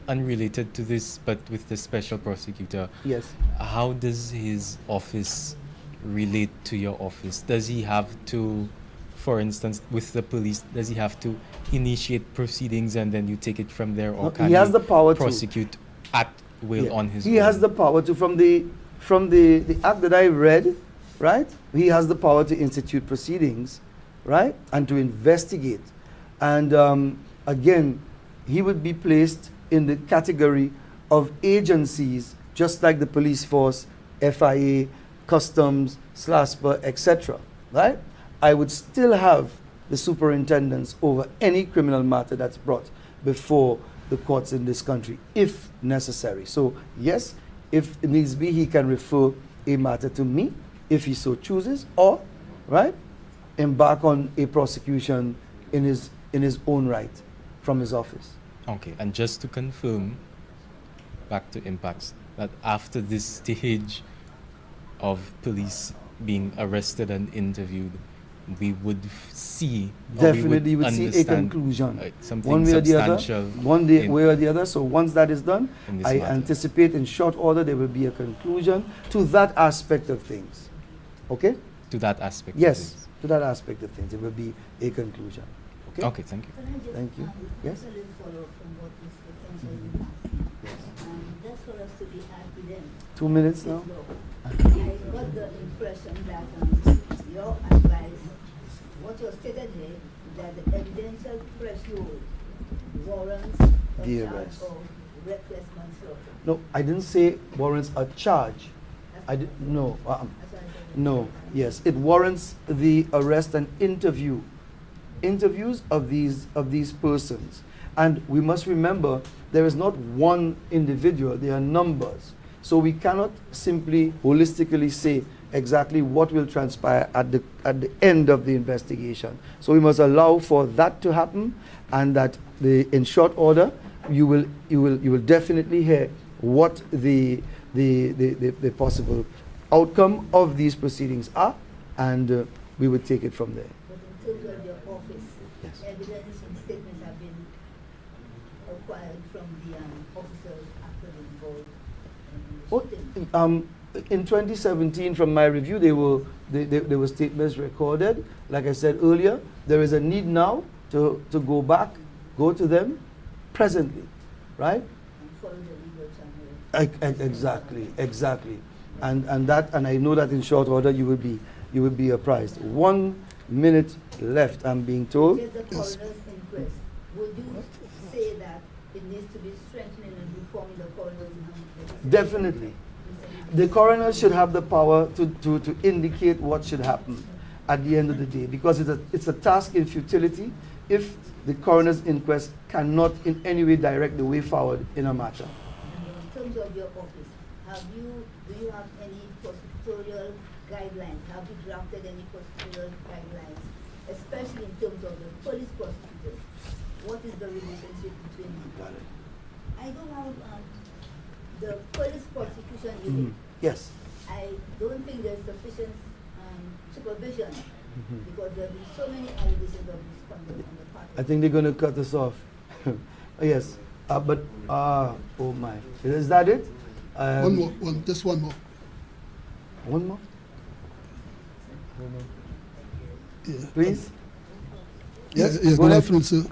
unrelated to this, but with the special prosecutor. Yes. How does his office relate to your office? Does he have to, for instance, with the police, does he have to initiate proceedings and then you take it from there, or No, can he has the power to prosecute at will on his own? He has the power to, from the act that I read, right? He has the power to institute proceedings, right? And to investigate. And again, he would be placed in the category of agencies, just like the police force, FIA, customs, SLASPA, etc. Right? I would still have the superintendence over any criminal matter that's brought before the courts in this country, if necessary. So yes, if it needs be, he can refer a matter to me, if he so chooses, or right, embark on a prosecution in his own right from his office. Okay, and just to confirm, back to impacts, that after this stage of police being arrested and interviewed, we would see, Definitely would see a understand, conclusion. something One way or the other. substantial. One day, in- way or the other. So once that is done, in this I matter. anticipate in short order there will be a conclusion to that aspect of things. Okay? To that aspect. of Yes, things. to that aspect of things. There will be a conclusion. Okay? Okay, thank you. Thank you. Yes? Just a little follow-up from what Mr. Tenzo is asking. Just for us to be evident. 2 minutes now? I got the impression that your advice, what you stated here, that the evidential threshold warrants a The charge arrest. of reckless manslaughter. No, I didn't say warrants a charge. No. That's what I said. No. Yes, it warrants the arrest and interviews of these persons. And we must remember there is not one individual, there are numbers. So we cannot simply holistically say exactly what will transpire at the end of the investigation. So we must allow for that to happen, and that in short order you will definitely hear what the possible outcome of these proceedings are, and we would take it from there. But in terms of your office, Yes. evidence and statements have been acquired from the officers actually involved in the shooting. In 2017, from my review, there were statements recorded. Like I said earlier, there is a need now to go back, go to them presently, right? And follow the legal channel. Exactly. And I know that in short order you will be apprised. 1 minute left, I'm being told. Just the coroner's inquest. Would you say that it needs to be strengthening and reforming the coroner's inquest? Definitely. The coroner should have the power to indicate what should happen at the end of the day, because it's a task in futility if the coroner's inquest cannot in any way direct the way forward in a matter. In terms of your office, do you have any prosecutorial guidelines? Have you drafted any prosecutorial guidelines, especially in terms of the police prosecutors? What is the relationship between them? Got it. I don't have the police prosecution unit. Yes. I don't think there's sufficient supervision because there have been so many allegations of misconduct on the part I of think they're going to cut us off. Yes. Oh my. Is that it? Just one more. One more? Yeah. Please? Yes, Go good ahead. afternoon, sir.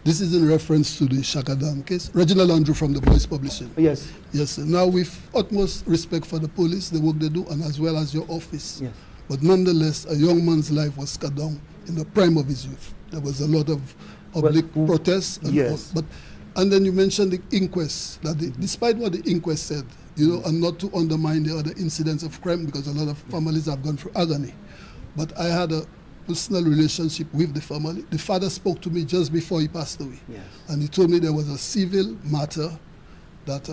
This is in reference to the Shakadam case. Reginald Andrew from the Voice Publishing. Yes. Yes, sir. Now, with utmost respect for the police, the work they do, and as well as your office. Yes. But nonetheless, a young man's life was cut down in the prime of his youth. There was a lot of public protests. And yes. And then you mentioned the inquest, that despite what the inquest said, and not to undermine the other incidents of crime, because a lot of families have gone through agony. But I had a personal relationship with the family. The father spoke to me just before he passed away. Yes. And he told me there was a civil matter that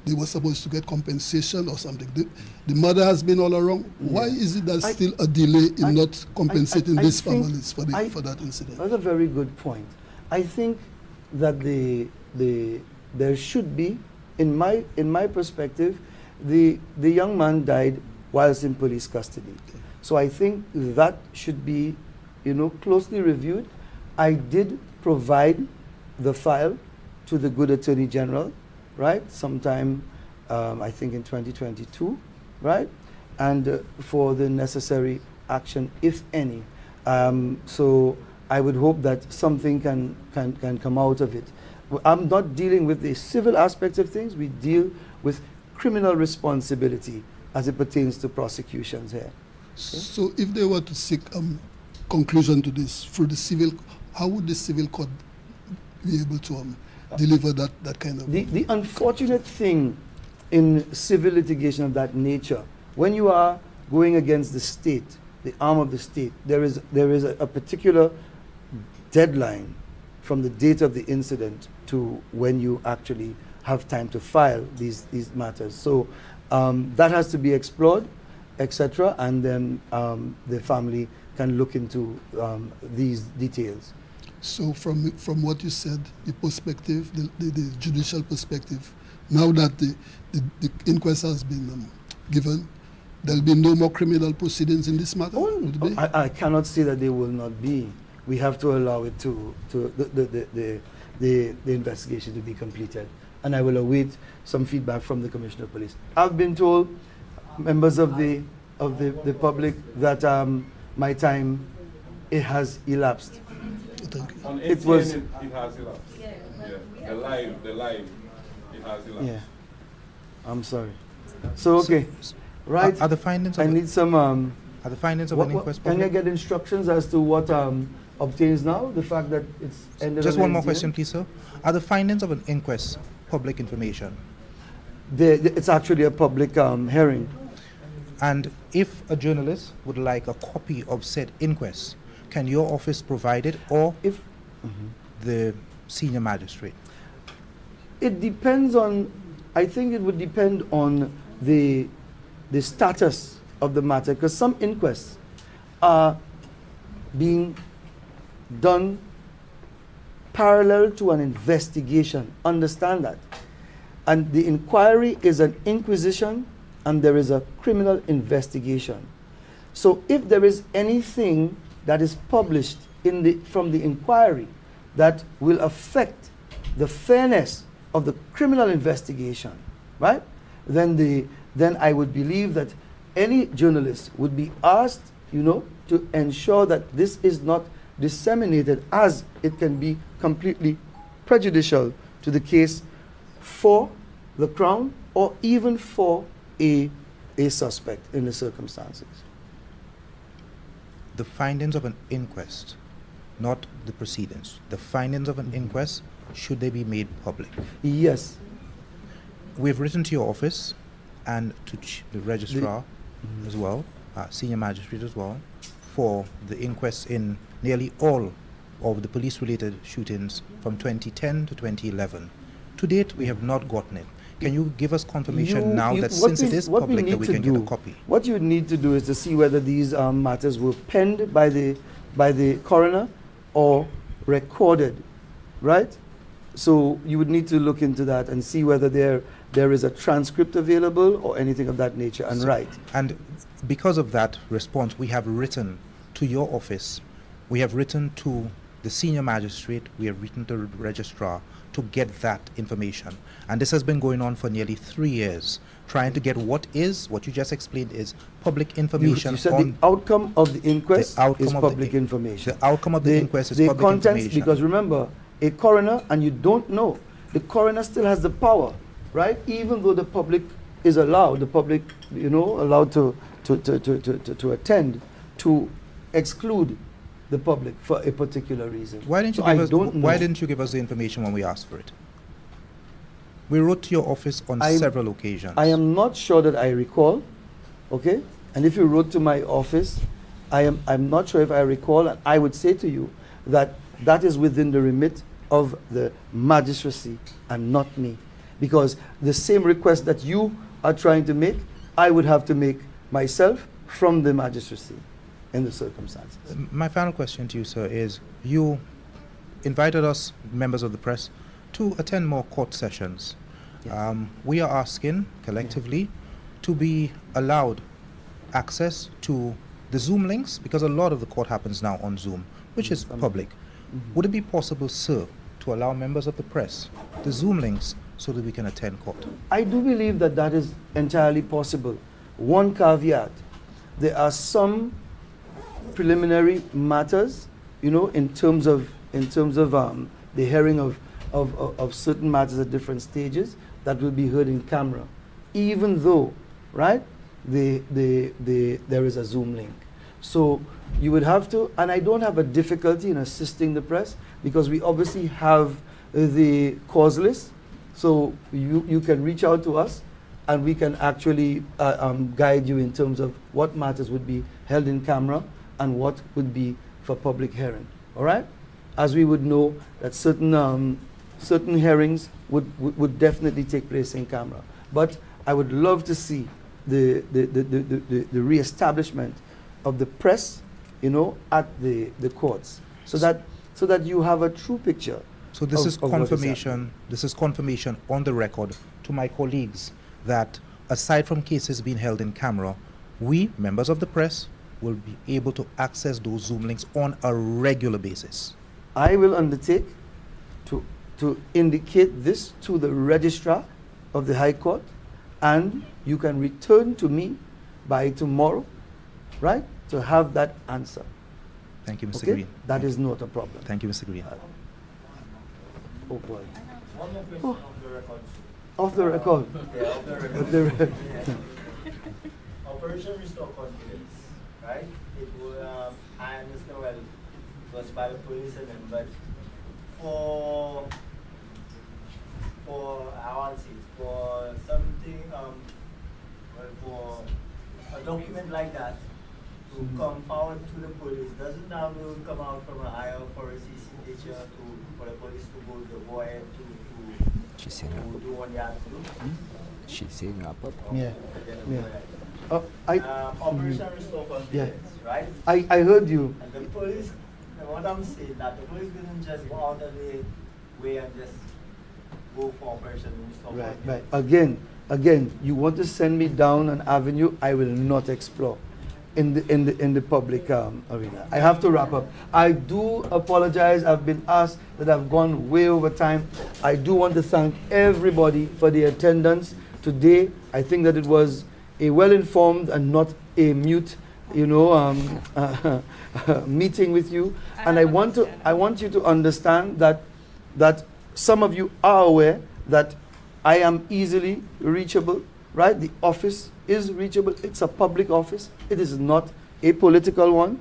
they were supposed to get compensation or something. The mother has been all along. Why is it there's still a delay in not compensating these families for that incident? That's a very good point. I think that there should be, in my perspective, the young man died whilst in police custody. So I think that should be, closely reviewed. I did provide the file to the good Attorney General, right? Sometime, I think in 2022, right? And for the necessary action, if any. So I would hope that something can come out of it. I'm not dealing with the civil aspects of things. We deal with criminal responsibility as it pertains to prosecutions here. So if they were to seek conclusion to this through the civil, how would the civil court be able to deliver that kind of... The unfortunate thing in civil litigation of that nature, when you are going against the state, the arm of the state, there is a particular deadline from the date of the incident to when you actually have time to file these matters. So that has to be explored, etc., and then the family can look into these details. So from what you said, the perspective, the judicial perspective, now that the inquest has been given, there'll be no more criminal proceedings in this matter? I cannot say that there will not be. We have to allow it to the investigation to be completed. And I will await some feedback from the Commissioner of Police. I've been told, members of the public, that my time, it has elapsed. Thank you. On It ATN, was- it has elapsed. Yeah. The live, it has elapsed. Yeah. I'm sorry. So, okay. Right. Are the findings I of need some... are the findings of an inquest can I public? get instructions as to what obtains now? The fact that it's ended Just on one more NCN? question, please, sir. Are the findings of an inquest public information? It's actually a public hearing. And if a journalist would like a copy of said inquest, can your office provide it, or If the senior magistrate? it depends on, I think it would depend on the status of the matter, because some inquests are being done parallel to an investigation. Understand that. And the inquiry is an inquisition and there is a criminal investigation. So if there is anything that is published from the inquiry that will affect the fairness of the criminal investigation, right? Then I would believe that any journalist would be asked, to ensure that this is not disseminated, as it can be completely prejudicial to the case for the Crown or even for a suspect in the circumstances. The findings of an inquest, not the proceedings, the findings of an inquest, should they be made public? Yes. We've written to your office and to the registrar as well, senior magistrate as well, for the inquests in nearly all of the police-related shootings from 2010 to 2011. To date, we have not gotten it. Can you give us confirmation now that since it is public that we can get a copy? What you need to do is to see whether these matters were penned by the coroner or recorded, right? So you would need to look into that and see whether there is a transcript available or anything of that nature and write. And because of that response, we have written to your office, we have written to the senior magistrate, we have written to the registrar to get that information. And this has been going on for nearly 3 years, trying to get what you just explained is public information. You said on the outcome of the inquest is public information. The outcome of the inquest is the public contents, information. because remember, a coroner, and you don't know, the coroner still has the power, right? Even though the public is allowed, allowed to attend, to exclude the public for a particular reason. Why didn't you give us the information when we asked for it? We wrote to your office on several occasions. I am not sure that I recall, okay? And if you wrote to my office, I'm not sure if I recall, and I would say to you that that is within the remit of the magistracy and not me. Because the same request that you are trying to make, I would have to make myself from the magistracy in the circumstances. My final question to you, sir, is you invited us, members of the press, to attend more court sessions. Yes. We are asking collectively to be allowed access to the Zoom links, because a lot of the court happens now on Zoom, which is public. Would it be possible, sir, to allow members of the press the Zoom links so that we can attend court? I do believe that that is entirely possible. One caveat: there are some preliminary matters, in terms of the hearing of certain matters at different stages that will be heard in camera, even though, right, there is a Zoom link. So you would have to, and I don't have a difficulty in assisting the press, because we obviously have the cause list, so you can reach out to us and we can actually guide you in terms of what matters would be held in camera and what would be for public hearing. All right? As we would know that certain hearings would definitely take place in camera. But I would love to see the reestablishment of the press, at the courts, so that you have a true picture. So this is of what is confirmation. This is confirmation on the record to my colleagues that aside from cases being held in camera, we, members of the press, will be able to access those Zoom links on a regular basis. I will undertake to indicate this to the registrar of the High Court, and you can return to me by tomorrow, right, to have that answer. Thank you, Mr. Okay? Green. That is not a problem. Thank you, Mr. Green. Oh boy. One more question off the record. Off the record. Yeah, off the record. Off the record. Operation Restore Confidence, right? It was, I understand, well, it was by the police and them, but for I want to say, for something, for a document like that to come forward to the police, doesn't that will come out from a higher authority signature for the police to go ahead to do what they have to do? She's saying wrap up. Yeah. Operation Restore Confidence, right? I heard you. And the police, what I'm saying, that the police didn't just go out of the way and just go for Operation Restore Confidence. Right. Again, Again, you want to send me down an avenue I will not explore in the public arena. I have to wrap up. I do apologize. I've been asked that I've gone way over time. I do want to thank everybody for the attendance today. I think that it was a well-informed and not a mute, meeting with you. And I want you to understand that some of you are aware that I am easily reachable, right? The office is reachable. It's a public office. It is not a political one,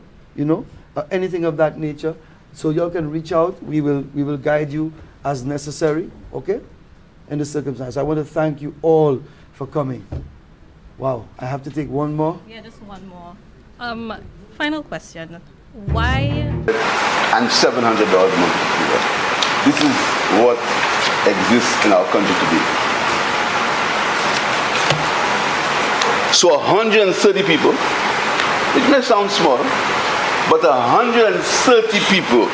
anything of that nature. So y'all can reach out. We will guide you as necessary, okay? In the circumstance. I want to thank you all for coming. Wow, I have to take one more? Yeah, just one more. Final question. Why? And $700 monthly. This is what exists in our country today. So 130 people, it may sound small, but 130 people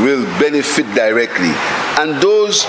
will benefit directly. And those